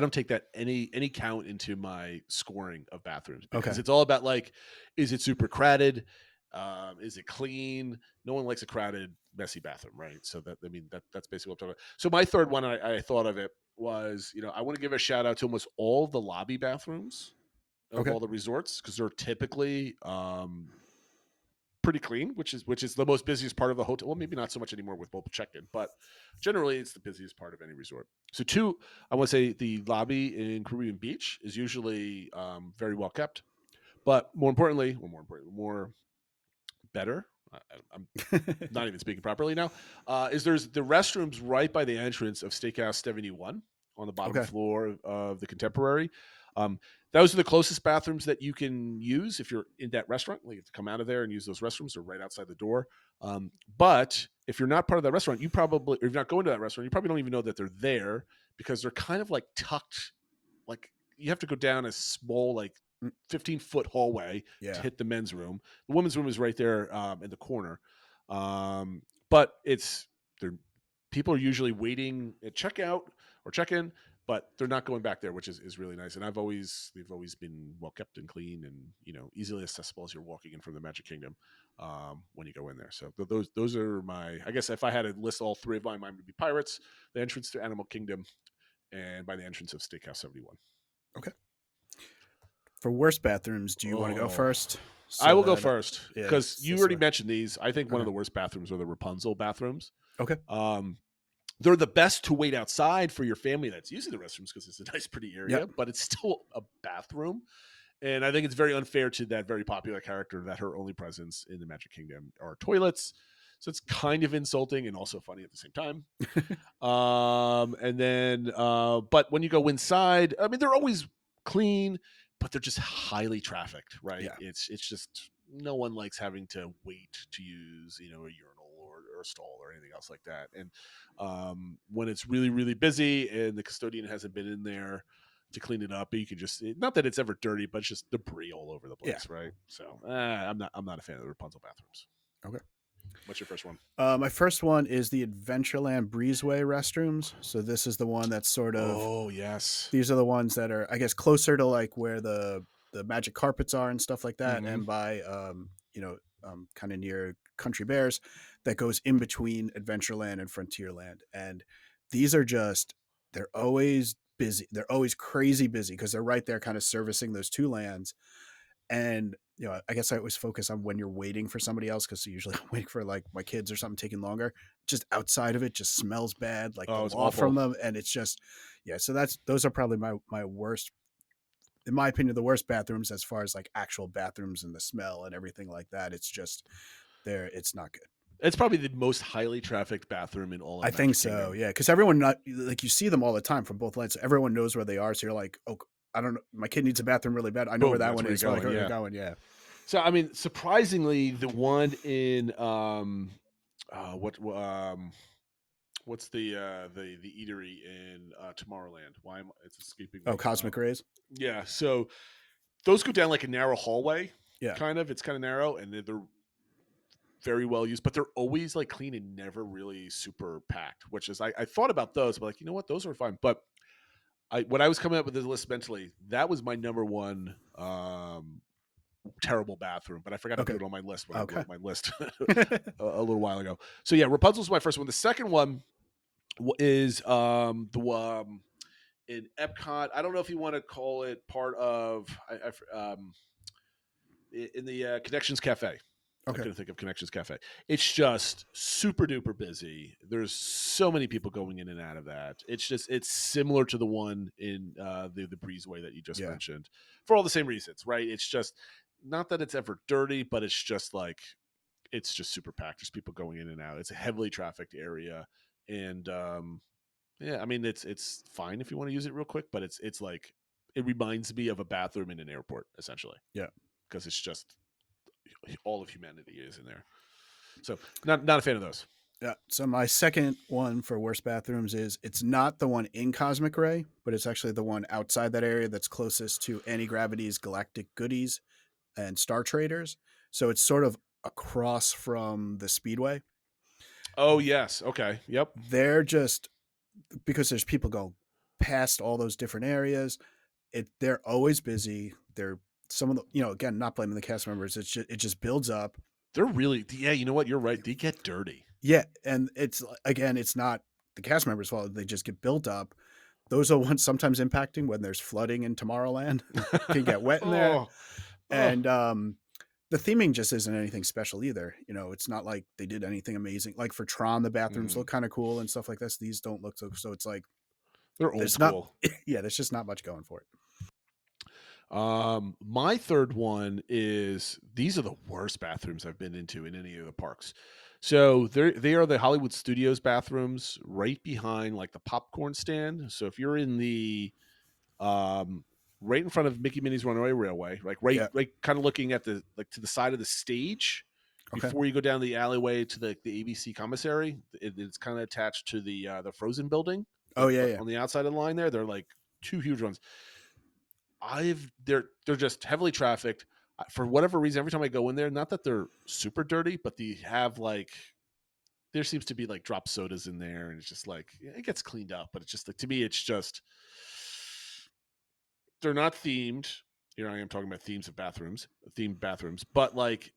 don't take that any count into my scoring of bathrooms, because it's all about like, is it super crowded? Is it clean? No one likes a crowded, messy bathroom, right? So that's basically what I'm talking about. So my third one, I thought of it was, I want to give a shout out to almost all the lobby bathrooms of all the resorts, because they're typically pretty clean, which is the most busiest part of the hotel. Well, maybe not so much anymore with mobile check-in, but generally it's the busiest part of any resort. So two, I want to say the lobby in Caribbean Beach is usually very well kept, but more better. I'm not even speaking properly now. Is there's the restrooms right by the entrance of Steakhouse 71 on the bottom floor of the Contemporary. Those are the closest bathrooms that you can use if you're in that restaurant. Like, you have to come out of there and use those restrooms. They're right outside the door. But if you're not part of that restaurant, if you're not going to that restaurant, you probably don't even know that they're there, because they're kind of like tucked. Like, you have to go down a small, like 15-foot hallway to hit the men's room. The women's room is right there in the corner. But people are usually waiting at checkout or check-in, but they're not going back there, which is really nice. And they've always been well kept and clean, and easily accessible as you're walking in from the Magic Kingdom when you go in there. So those are my, I guess if I had to list all three of mine would be Pirates, the entrance to Animal Kingdom, and by the entrance of Steakhouse 71. For worst bathrooms, do you want to go Oh. first? I will go that- first yeah, because you this already way. mentioned these. I think one of Okay. the worst bathrooms are the Rapunzel bathrooms. Okay. They're the best to wait outside for your family that's using the restrooms because it's a nice, pretty area, Yep. but it's still a bathroom. And I think it's very unfair to that very popular character that her only presence in the Magic Kingdom are toilets. So it's kind of insulting and also funny at the same time. And then, but when you go inside, I mean, they're always clean, but they're just highly trafficked, right? Yeah. It's just no one likes having to wait to use, a urinal or a stall or anything else like that. And when it's really, really busy and the custodian hasn't been in there to clean it up, you can just, not that it's ever dirty, but it's just debris all over the place, right? So I'm not a fan of the Rapunzel bathrooms. Okay. What's your first one? My first one is the Adventureland Breezeway restrooms. So this is the one that's sort of. Oh yes. These are the ones that are, I guess, closer to like where the magic carpets are and stuff like that, Mhm. and by kind of near Country Bears, that goes in between Adventureland and Frontierland. And these are just, they're always busy. They're always crazy busy because they're right there, kind of servicing those two lands. And I guess I always focus on when you're waiting for somebody else, because usually I'm waiting for like my kids or something taking longer. Just outside of it just smells bad, like the It's wall from awful. them, and it's just So those are probably my worst, in my opinion, the worst bathrooms as far as like actual bathrooms and the smell and everything like that. It's just it's not good. It's probably the most highly trafficked bathroom in all of I think Magic so, Kingdom. yeah, because everyone not like you see them all the time from both lands. So everyone knows where they are, so you're like, oh, I don't know, my kid needs a bathroom really bad. I know Boom, where that that's one where is. you're So I going, know where yeah. you're going, yeah. So I mean, surprisingly, the one in what's the eatery in Tomorrowland? It's escaping me. Oh, Cosmic Rays. Yeah, so those go down like a narrow hallway. Yeah. Kind of. It's kind of narrow, and they're very well used, but they're always like clean and never really super packed. Which is, I thought about those, but like, you know what, those are fine. But when I was coming up with this list mentally, that was my number one terrible bathroom, but I forgot to Okay. put it on my list when I Okay. wrote my list a little while ago. So yeah, Rapunzel's my first one. The second one is in Epcot. I don't know if you want to call it part of in the Connections Cafe. I Okay. couldn't think of Connections Cafe. It's just super duper busy. There's so many people going in and out of that. It's similar to the one in the Breezeway that you just mentioned, for all the same reasons, right? It's just not that it's ever dirty, but it's just like, it's just super packed. There's people going in and out. It's a heavily trafficked area, and I mean, it's fine if you want to use it real quick, but it's like, it reminds me of a bathroom in an airport, essentially. Yeah, because it's just all of humanity is in there. So not a fan of those. Yeah. So my second one for worst bathrooms is, it's not the one in Cosmic Ray, but it's actually the one outside that area that's closest to Anti-Gravity's Galactic Goodies and Star Traders. So it's sort of across from the Speedway. Oh yes. Okay. Yep. They're just, because there's people go past all those different areas. They're always busy. They're some of the, again, not blaming the cast members. It just builds up. They're really, you know what? You're right. They get dirty. Yeah. And it's not the cast members' fault. They just get built up. Those are ones sometimes impacting when there's flooding in Tomorrowland. It can get wet in there. And the theming just isn't anything special either. It's not like they did anything amazing. Like for Tron, the bathrooms look kind of cool and stuff like this. These don't look so it's like, they're old school. There's just not much going for it. My third one is, these are the worst bathrooms I've been into in any of the parks. So they are the Hollywood Studios bathrooms right behind like the popcorn stand. So if you're in the right in front of Mickey Minnie's Runaway Railway, like right kind of looking at to the side of the stage before you go down the alleyway to the ABC commissary, it's kind of attached to the Frozen building. Oh yeah. On the outside of the line there, they're like two huge ones. They're just heavily trafficked for whatever reason. Every time I go in there, not that they're super dirty, but they have like, there seems to be like drop sodas in there, and it's just like, it gets cleaned up, but it's just like, to me, it's just, they're not themed. Here I am talking about themed bathrooms, but like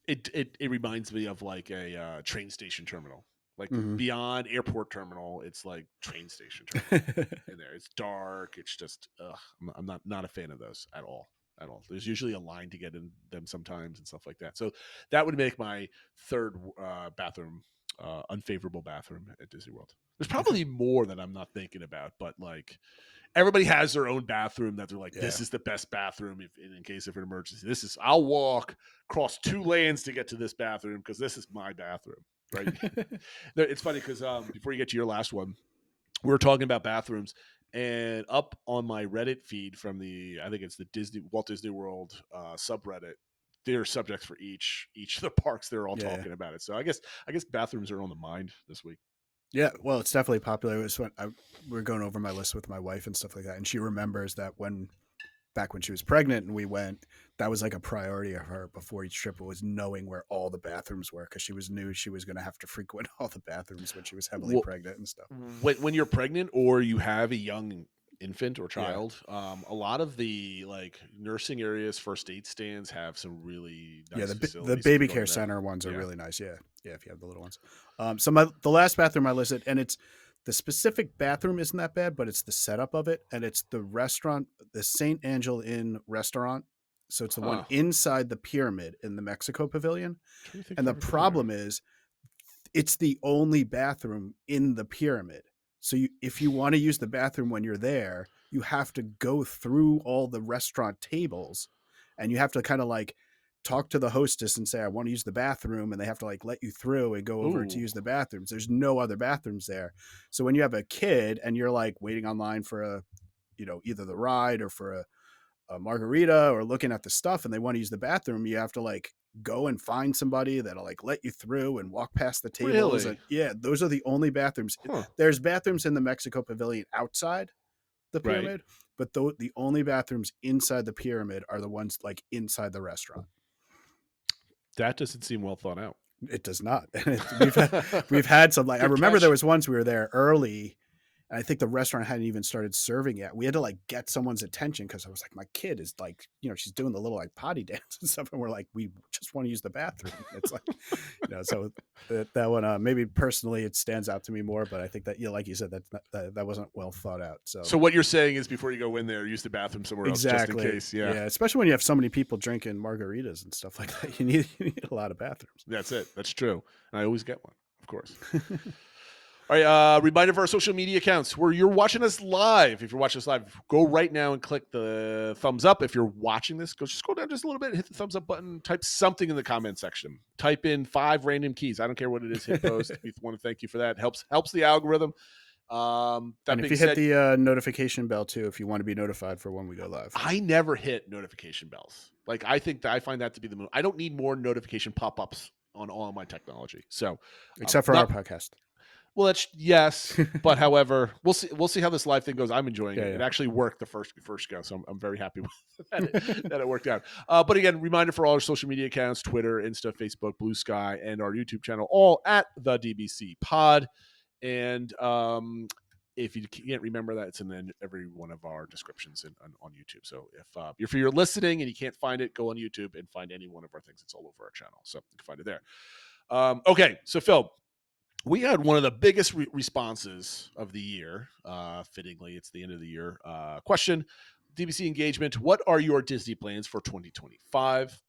it reminds me of like a train station terminal. Like Mhm. beyond airport terminal, it's like train station terminal in there. It's dark. It's just, I'm not a fan of those at all. At all. There's usually a line to get in them sometimes and stuff like that. So that would make my third bathroom unfavorable bathroom at Disney World. There's probably more that I'm not thinking about, but like everybody has their own bathroom that they're like, this Yeah. is the best bathroom if in case of an emergency. I'll walk across 2 lanes to get to this bathroom because this is my bathroom. Right. It's funny because before you get to your last one, we were talking about bathrooms, and up on my Reddit feed from I think it's the Walt Disney World subreddit, there are subjects for each of the parks. They're all talking about it. So I guess bathrooms are on the mind this week. Yeah, well, it's definitely popular. It was when we were going over my list with my wife and stuff like that, and she remembers that back when she was pregnant and we went, that was like a priority of her before each trip was knowing where all the bathrooms were because she knew she was going to have to frequent all the bathrooms when she was heavily pregnant and stuff. When you're pregnant or you have a young infant or child, a lot of the like nursing areas, first aid stands have some really nice the baby care center ones are really nice. Yeah, if you have the little ones. The last bathroom I listed, and it's the specific bathroom isn't that bad, but it's the setup of it, and it's the restaurant, the St. Angel Inn restaurant. So it's the one inside the pyramid in the Mexico Pavilion. And the problem is, it's the only bathroom in the pyramid. So if you want to use the bathroom when you're there, you have to go through all the restaurant tables, and you have to kind of like talk to the hostess and say, I want to use the bathroom. And they have to like let you through and go over to use the bathrooms. There's no other bathrooms there. So when you have a kid and you're like waiting online for either the ride or for a margarita or looking at the stuff and they want to use the bathroom, you have to like go and find somebody that'll like let you through and walk past the tables. Really? And those are the only bathrooms. There's bathrooms in the Mexico Pavilion outside the pyramid, but the only bathrooms inside the pyramid are the ones like inside the restaurant. That doesn't seem well thought out. It does not. We've had some like I remember there was once we were there early, and I think the restaurant hadn't even started serving yet. We had to like get someone's attention because I was like, my kid is like, she's doing the little like potty dance and stuff, and we're like, we just want to use the bathroom. It's like, so that one maybe personally it stands out to me more, but I think that like you said that wasn't well thought out. So what you're saying is before you go in there, use the bathroom somewhere else just in case. Yeah, especially when you have so many people drinking margaritas and stuff like that, you need a lot of bathrooms. That's it. That's true. And I always get one, of course. All right, reminder for our social media accounts where you're watching us live. If you're watching us live, go right now and click the thumbs up. If you're watching this, go scroll down just a little bit, hit the thumbs up button, type something in the comment section. Type in 5 random keys. I don't care what it is. Hit post. We want to thank you for that. Helps the algorithm. And if you hit the notification bell too, if you want to be notified for when we go live. I never hit notification bells. Like I find that to be I don't need more notification pop-ups on all of my technology. So except for our podcast. Well, that's yes, but however, we'll see how this live thing goes. I'm enjoying it. It actually worked the first go, so I'm very happy with that it worked out. But again, reminder for all our social media accounts: Twitter, Insta, Facebook, Blue Sky, and our YouTube channel, all at the DBC Pod. And if you can't remember that, it's in every one of our descriptions on YouTube. So if you're listening and you can't find it, go on YouTube and find any one of our things. It's all over our channel, so you can find it there. Okay, so Phil. We had one of the biggest responses of the year. Fittingly, it's the end of the year. Question, DBC engagement. What are your Disney plans for 2025?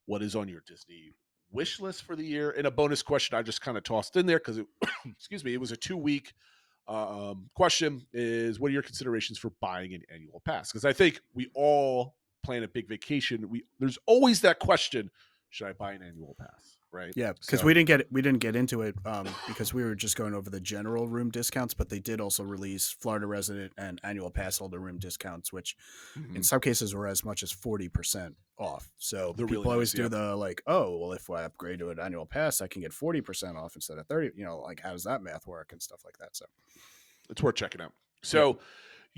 What is on your Disney wish list for the year? And a bonus question I just kind of tossed in there because, it was a 2-week question is what are your considerations for buying an annual pass? Because I think we all plan a big vacation. There's always that question, should I buy an annual pass? Right. Yeah, because we didn't get into it because we were just going over the general room discounts, but they did also release Florida resident and annual pass holder room discounts, which in some cases were as much as 40% off. So people really always do the like, oh, well, if I upgrade to an annual pass, I can get 40% off instead of 30. Like how does that math work and stuff like that? So it's worth checking out. So.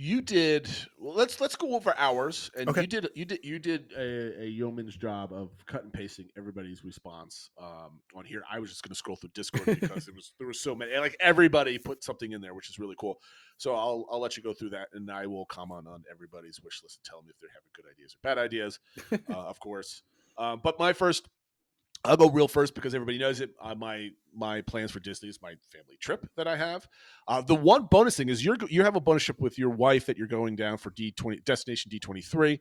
You did. Well, let's go over ours, and you did a yeoman's job of cut and pasting everybody's response on here. I was just going to scroll through Discord because there was so many. Like everybody put something in there, which is really cool. So I'll let you go through that, and I will comment on everybody's wish list and tell them if they're having good ideas or bad ideas, of course. But my first I'll go real first because everybody knows it. My plans for Disney is my family trip that I have. The one bonus thing is you have a bonus trip with your wife that you're going down for Destination D23.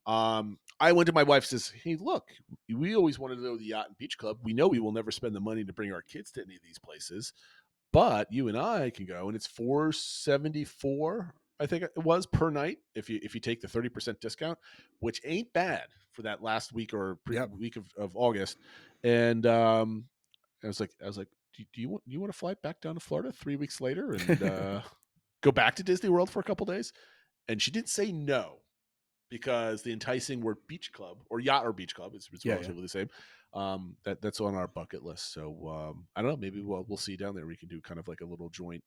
I went to my wife and says, "Hey, look, we always wanted to go to the Yacht and Beach Club. We know we will never spend the money to bring our kids to any of these places, but you and I can go, and it's $474, I think it was, per night if you take the 30% discount, which ain't bad for that last week or week of August." And I was like, do you want to fly back down to Florida 3 weeks later and go back to Disney World for a couple days? And she didn't say no, because the enticing word beach club or yacht or beach club is relatively the same. That's on our bucket list. So I don't know. Maybe we'll see down there. We can do kind of like a little joint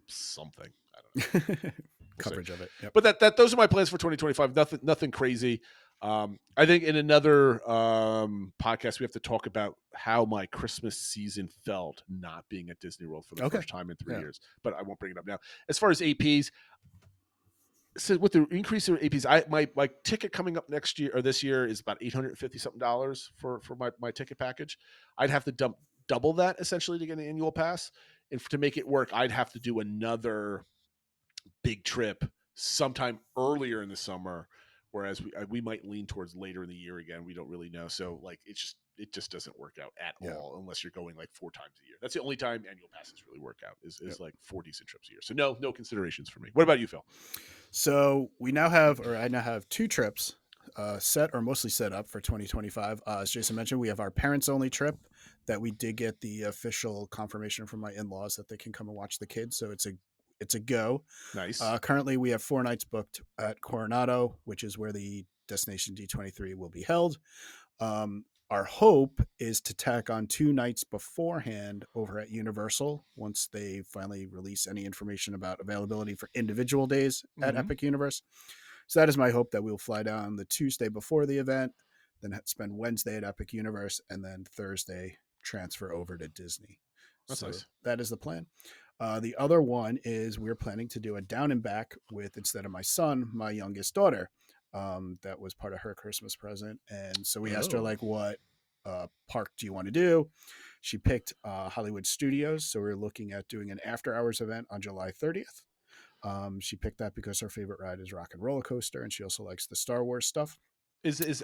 something. I don't know. Coverage of it. Yep. But those are my plans for 2025. Nothing crazy. I think in another podcast we have to talk about how my Christmas season felt not being at Disney World for the first time in 3 years. But I won't bring it up now. As far as APs, so with the increase in APs, my ticket coming up next year or this year is about $850 something for my ticket package. I'd have to double that essentially to get an annual pass, and to make it work, I'd have to do another big trip sometime earlier in the summer, whereas we might lean towards later in the year again. We don't really know, so like it just doesn't work out at all unless you're going like 4 times a year. That's the only time annual passes really work out is like 4 decent trips a year. So no considerations for me. What about you, Phil? So I now have 2 trips set or mostly set up for 2025. As Jason mentioned, we have our parents only trip that we did get the official confirmation from my in-laws that they can come and watch the kids. So it's a go. Nice. Currently we have 4 nights booked at Coronado, which is where the Destination D23 will be held. Our hope is to tack on 2 nights beforehand over at Universal once they finally release any information about availability for individual days at Epic Universe. So that is my hope, that we'll fly down the Tuesday before the event, then spend Wednesday at Epic Universe, and then Thursday transfer over to Disney. That's nice. That is the plan. The other one is we're planning to do a down and back with, instead of my son, my youngest daughter. That was part of her Christmas present. And so we asked her, like, what park do you want to do? She picked Hollywood Studios. So we're looking at doing an after hours event on July 30th. She picked that because her favorite ride is Rock and Roller Coaster, and she also likes the Star Wars stuff.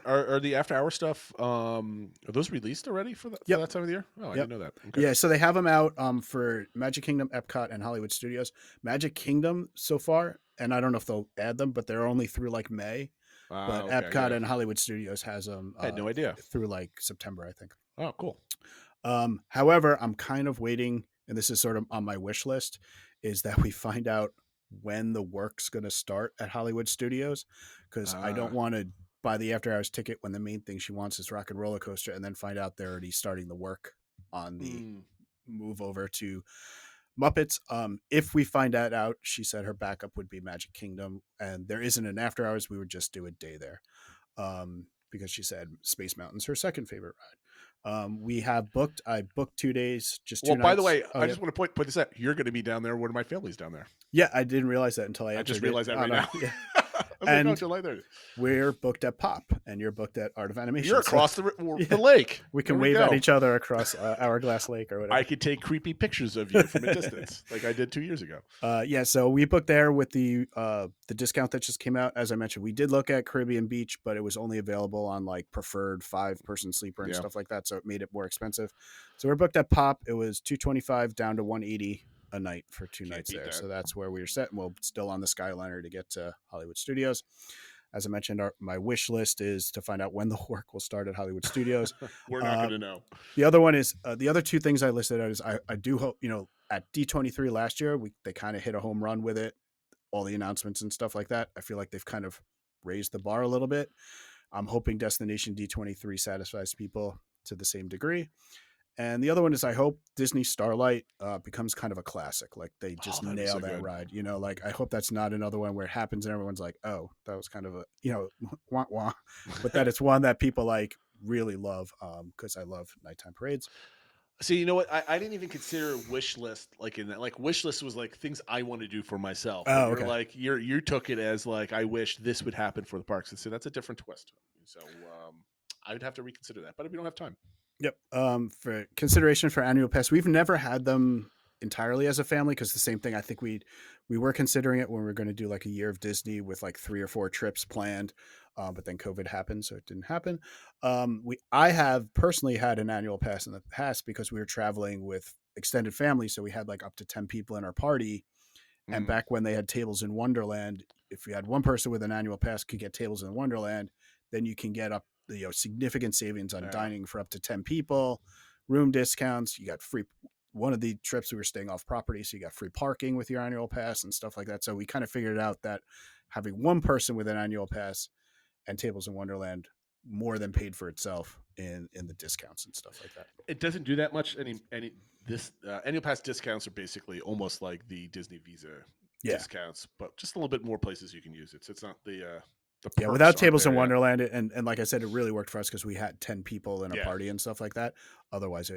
Are the after hour stuff, are those released already for that time of the year? Oh, I didn't know that. Okay. Yeah, so they have them out for Magic Kingdom, Epcot, and Hollywood Studios. Magic Kingdom so far, and I don't know if they'll add them, but they're only through like May. But Epcot and Hollywood Studios has them. I had no idea. Through like September, I think. Oh, cool. However, I'm kind of waiting, and this is sort of on my wish list, is that we find out when the work's going to start at Hollywood Studios, because I don't want to buy the after hours ticket when the main thing she wants is Rock and Roller Coaster, and then find out they're already starting the work on the move over to Muppets. If we find that out, she said her backup would be Magic Kingdom, and there isn't an after hours. We would just do a day there, because she said Space Mountain's her second favorite ride. We have booked. I booked 2 days. Just 2 nights. By the way, I just want to point this out. You're going to be down there. One of my family's down there. Yeah, I didn't realize that until I just realized that right now. Yeah. And we're booked at Pop, and you're booked at Art of Animation. You're across the lake. We can wave at each other across Hourglass Lake or whatever. I could take creepy pictures of you from a distance, like I did 2 years ago. So we booked there with the discount that just came out. As I mentioned, we did look at Caribbean Beach, but it was only available on like preferred 5-person sleeper and stuff like that, so it made it more expensive. So we're booked at Pop. It was $225 down to $180 a night for 2 nights there. So that's where we were set, and we're still on the Skyliner to get to Hollywood Studios. As I mentioned, my wish list is to find out when the work will start at Hollywood Studios. We're not going to know. The other one is the other 2 things I listed out is I do hope, at D23 last year, they kind of hit a home run with it, all the announcements and stuff like that. I feel like they've kind of raised the bar a little bit. I'm hoping Destination D23 satisfies people to the same degree. And the other one is I hope Disney Starlight becomes kind of a classic. Like they just nail that ride. Like I hope that's not another one where it happens and everyone's like, oh, that was kind of a, wah, wah. But that it's one that people like really love because I love nighttime parades. See, you know what? I didn't even consider wish list like in that. Like wish list was like things I want to do for myself. Oh, okay. Like you took it as like I wish this would happen for the parks, and so that's a different twist. So I would have to reconsider that, but we don't have time. Yep. For consideration for annual pass, we've never had them entirely as a family because the same thing. I think we were considering it when we were going to do like a year of Disney with like 3 or 4 trips planned, but then COVID happened, so it didn't happen. I have personally had an annual pass in the past because we were traveling with extended family, so we had like up to 10 people in our party. And back when they had Tables in Wonderland, if you had one person with an annual pass could get Tables in Wonderland, then you can get up significant savings on dining for up to 10 people, room discounts. You got free. One of the trips we were staying off property, so you got free parking with your annual pass and stuff like that. So we kind of figured out that having one person with an annual pass and Tables in Wonderland more than paid for itself in the discounts and stuff like that. It doesn't do that much. This annual pass discounts are basically almost like the Disney Visa discounts, but just a little bit more places you can use it. So it's not the without Tables in Wonderland, and like I said, it really worked for us because we had 10 people in a party and stuff like that. Otherwise,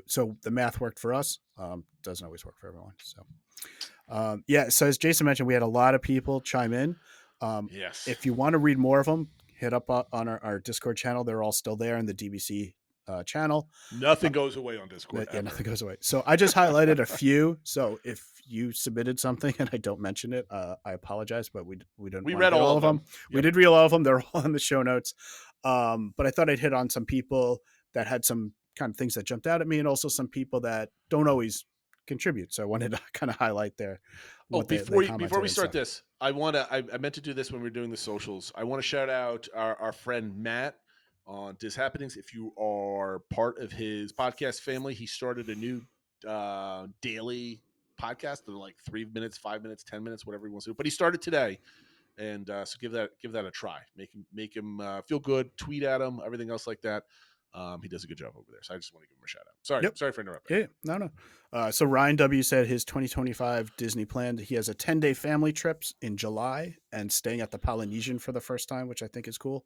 so the math worked for us. Doesn't always work for everyone. So, so as Jason mentioned, we had a lot of people chime in. Yes. If you want to read more of them, hit up on our Discord channel. They're all still there in the DBC channel. Nothing goes away on Discord. Yeah, nothing goes away. So I just highlighted a few. So if you submitted something and I don't mention it, I apologize, but we read all of them. We did read all of them. They're all in the show notes. But I thought I'd hit on some people that had some kind of things that jumped out at me, and also some people that don't always contribute. So I wanted to kind of highlight there. Before we start this, I meant to do this when we were doing the socials. I want to shout out our friend Matt on Dis Happenings. If you are part of his podcast family, he started a new daily podcast. They're like 3 minutes, 5 minutes, 10 minutes, whatever he wants to do. But he started today, and so give that a try. Make him feel good. Tweet at him, everything else like that. He does a good job over there. So I just want to give him a shout out. Sorry for interrupting. Yeah, no. So Ryan W said his 2025 Disney plan. He has a 10-day family trips in July and staying at the Polynesian for the first time, which I think is cool.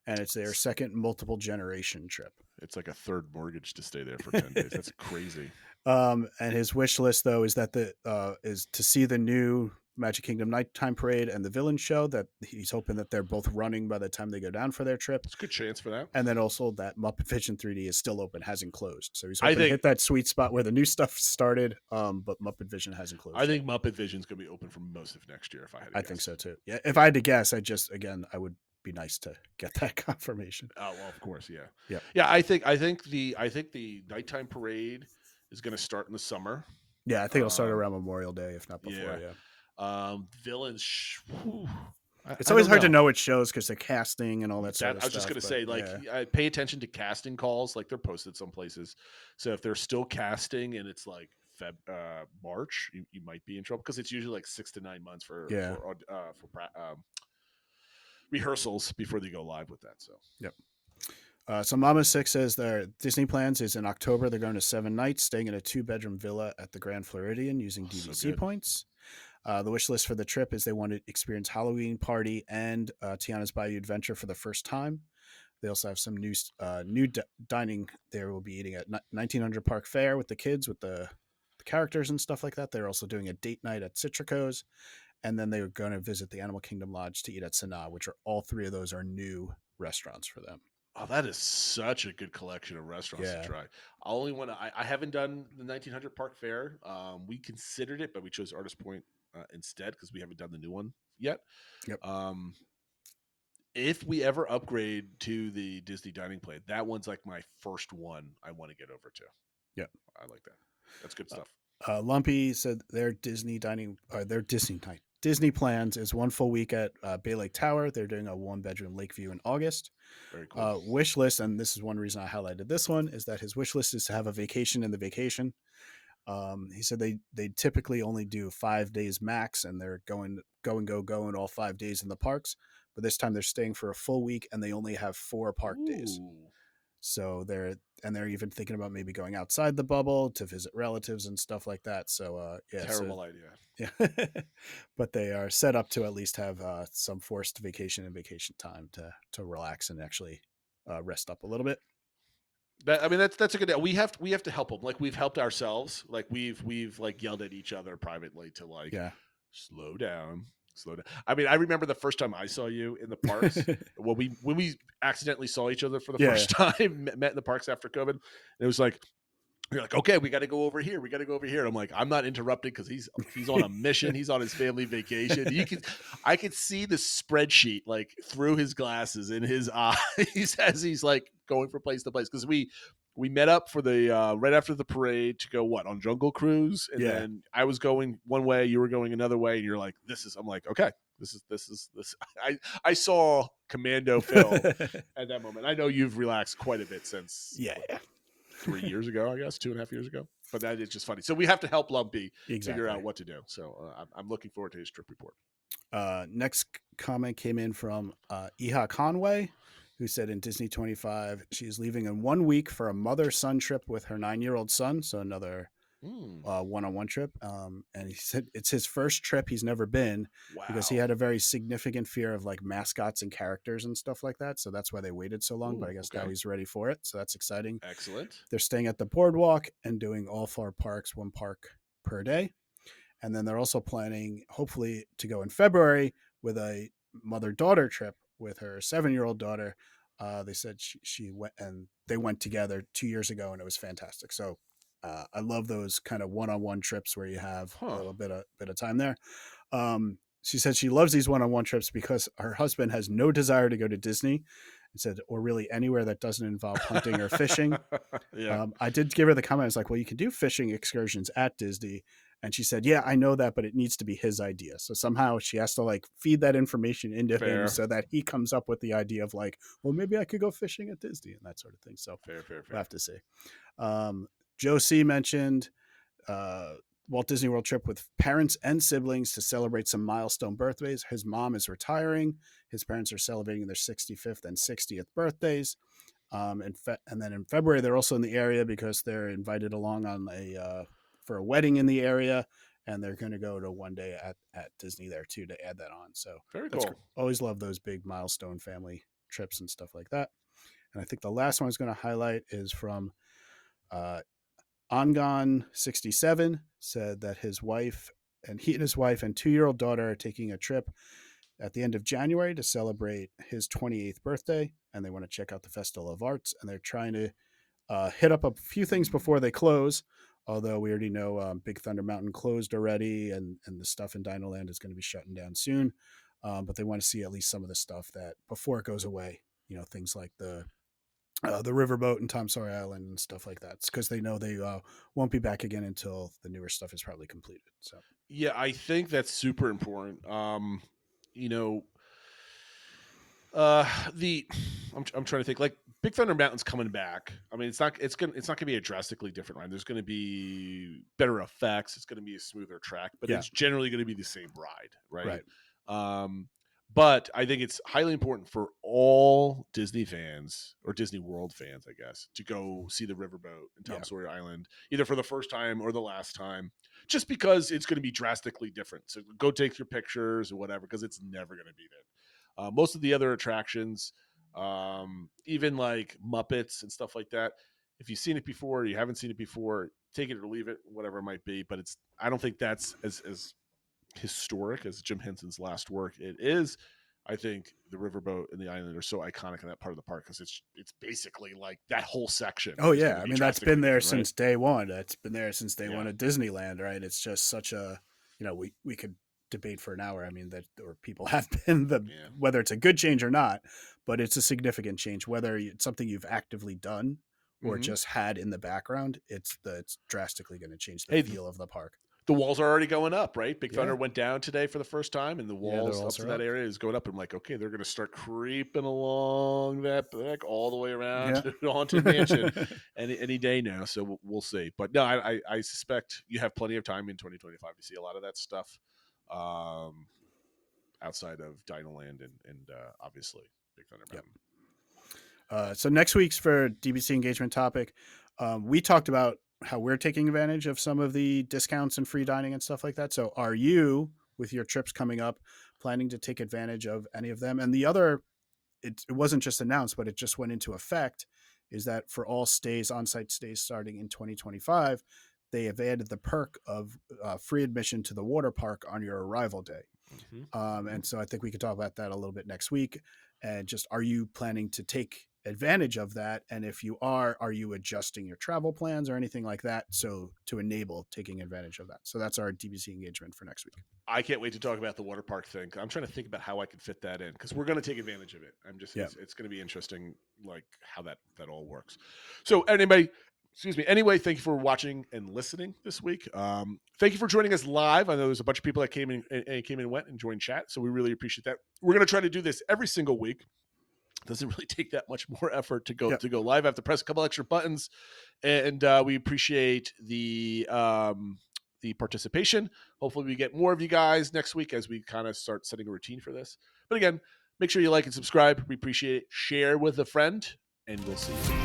And it's their second multiple generation trip. It's like a third mortgage to stay there for 10 days. That's crazy. And his wish list though is that is to see the new Magic Kingdom Nighttime Parade and the Villain Show, that he's hoping that they're both running by the time they go down for their trip. It's a good chance for that. And then also that Muppet Vision 3D is still open, hasn't closed. So he's hoping to hit that sweet spot where the new stuff started, but Muppet Vision hasn't closed. I think Muppet Vision's going to be open for most of next year if I had to guess. I think so too. Yeah, if I had to guess, I would be nice to get that confirmation. Oh, well, of course, yeah. Yeah. I think the Nighttime Parade is going to start in the summer. Yeah, I think it'll start around Memorial Day, if not before. Yeah. Villains. It's always hard to know which shows because the casting and all that sort of stuff. I was just going to say, pay attention to casting calls. Like, they're posted some places. So if they're still casting and it's like March, you might be in trouble because it's usually like 6 to 9 months for rehearsals before they go live with that. So yep. So Mama Six says their Disney plans is in October. They're going to 7 nights, staying in a 2-bedroom villa at the Grand Floridian using DVC points. The wish list for the trip is they want to experience Halloween Party and Tiana's Bayou Adventure for the first time. They also have some new dining. They will be eating at 1900 Park Fair with the kids, with the characters and stuff like that. They're also doing a date night at Citrico's. And then they're going to visit the Animal Kingdom Lodge to eat at Sanaa, which are all 3 of those are new restaurants for them. Oh, that is such a good collection of restaurants to try. I haven't done the 1900 Park Fair. We considered it, but we chose Artist Point instead because we haven't done the new one yet. Yep. If we ever upgrade to the Disney dining plan, that one's like my first one I want to get over to. Yep. I like that. That's good stuff. Lumpy said their Disney Disney plans is 1 full week at Bay Lake Tower. They're doing a 1-bedroom Lakeview in August. Very cool. Wish list, and this is one reason I highlighted this one, is that his wish list is to have a vacation in the vacation. He said they typically only do 5 days max, and they're going all 5 days in the parks. But this time they're staying for a full week, and they only have 4 park days. So they're even thinking about maybe going outside the bubble to visit relatives and stuff like that. So terrible idea. Yeah, but they are set up to at least have some forced vacation and vacation time to relax and actually rest up a little bit. That's a good idea. We have to help them. Like, we've helped ourselves. Like, we've like yelled at each other privately to slow down. Slow down. I mean, I remember the first time I saw you in the parks when we accidentally saw each other for the first time, met in the parks after COVID. And it was like, you're like, okay, we got to go over here. We got to go over here. I'm like, I'm not interrupting because he's on a mission. He's on his family vacation. I could see the spreadsheet like through his glasses in his eyes as he's like going from place to place. Because we met up for the right after the parade to go on Jungle Cruise, and then I was going one way, you were going another way, and you're like, I'm like, okay, this is. I saw Commando Phil at that moment. I know you've relaxed quite a bit since 3 years ago, I guess 2.5 years ago, but that is just funny. So we have to help Lumpy figure out what to do. So I'm looking forward to his trip report. Next comment came in from Iha Conway, who said in Disney 25, she's leaving in 1 week for a mother-son trip with her 9-year-old son. So another one-on-one trip. And he said it's his first trip he's never been because he had a very significant fear of like mascots and characters and stuff like that. So that's why they waited so long. But I guess now he's ready for it. So that's exciting. Excellent. They're staying at the boardwalk and doing all 4 parks, 1 park per day. And then they're also planning, hopefully, to go in February with a mother-daughter trip with her 7-year-old daughter. They said she went, and they went together 2 years ago, and it was fantastic. So I love those kind of one-on-one trips where you have a little bit of time there. She said she loves these one-on-one trips because her husband has no desire to go to Disney, and said, or really anywhere that doesn't involve hunting or fishing. I did give her the comment. I was like, well, you can do fishing excursions at Disney. And she said, yeah, I know that, but it needs to be his idea. So somehow she has to like feed that information into him so that he comes up with the idea of like, well, maybe I could go fishing at Disney and that sort of thing. So we'll have to see. Joe C mentioned Walt Disney World trip with parents and siblings to celebrate some milestone birthdays. His mom is retiring. His parents are celebrating their 65th and 60th birthdays. And then in February, they're also in the area because they're invited along on for a wedding in the area, and they're going to go to one day at Disney there too to add that on. So very cool. Always love those big milestone family trips and stuff like that. And I think the last one I was going to highlight is from Ongon67, said that his wife and 2-year-old daughter are taking a trip at the end of January to celebrate his 28th birthday, and they want to check out the Festival of Arts, and they're trying to hit up a few things before they close. Although we already know Big Thunder Mountain closed already, and the stuff in Dino Land is going to be shutting down soon. But they want to see at least some of the stuff that before it goes away. You know, things like the riverboat and Tom Sawyer Island and stuff like that. It's because they know they won't be back again until the newer stuff is probably completed. So yeah, I think that's super important. You know, I'm trying to think, like Big Thunder Mountain's coming back. I mean, it's not gonna be a drastically different ride. There's gonna be better effects. It's gonna be a smoother track, but it's generally gonna be the same ride, right? But I think it's highly important for all Disney fans or Disney World fans, I guess, to go see the riverboat in Tom Sawyer Island, either for the first time or the last time, just because it's going to be drastically different. So go take your pictures or whatever, because it's never going to be there. Most of the other attractions, even like Muppets and stuff like that, if you've seen it before, or you haven't seen it before, take it or leave it, whatever it might be. But I don't think that's as historic as Jim Henson's last work. It is. I think the riverboat and the island are so iconic in that part of the park because it's basically like that whole section. Oh yeah, I mean that's been there since day one. That's been there since day one of Disneyland, right? It's just such a, you know, we could debate for an hour. I mean that, or people have been whether it's a good change or not, but it's a significant change. Whether it's something you've actively done or just had in the background, it's drastically going to change the feel of the park. The walls are already going up, right? Big Thunder went down today for the first time, and the walls up to that area is going up. I'm like, okay, they're going to start creeping along that back all the way around to the Haunted Mansion any day now. So we'll see. But no, I suspect you have plenty of time in 2025 to see a lot of that stuff outside of Dino Land and obviously Big Thunder Mountain. So next week's for DBC engagement topic, we talked about how we're taking advantage of some of the discounts and free dining and stuff like that. So are you, with your trips coming up, planning to take advantage of any of them? And the other, it wasn't just announced, but it just went into effect, is that for all stays, on-site stays starting in 2025, they have added the perk of free admission to the water park on your arrival day. And so I think we could talk about that a little bit next week. And just, are you planning to take advantage of that? And if you are you adjusting your travel plans or anything like that? So to enable taking advantage of that. So that's our DBC engagement for next week. I can't wait to talk about the water park thing. I'm trying to think about how I could fit that in because we're going to take advantage of it. It's going to be interesting, like how that all works. So anyway, thank you for watching and listening this week. Thank you for joining us live. I know there's a bunch of people that came in and went and joined chat. So we really appreciate that. We're going to try to do this every single week. It doesn't really take that much more effort to go live. I have to press a couple extra buttons, and we appreciate the participation. Hopefully we get more of you guys next week as we kind of start setting a routine for this. But again, make sure you like and subscribe. We appreciate it. Share with a friend, and we'll see you.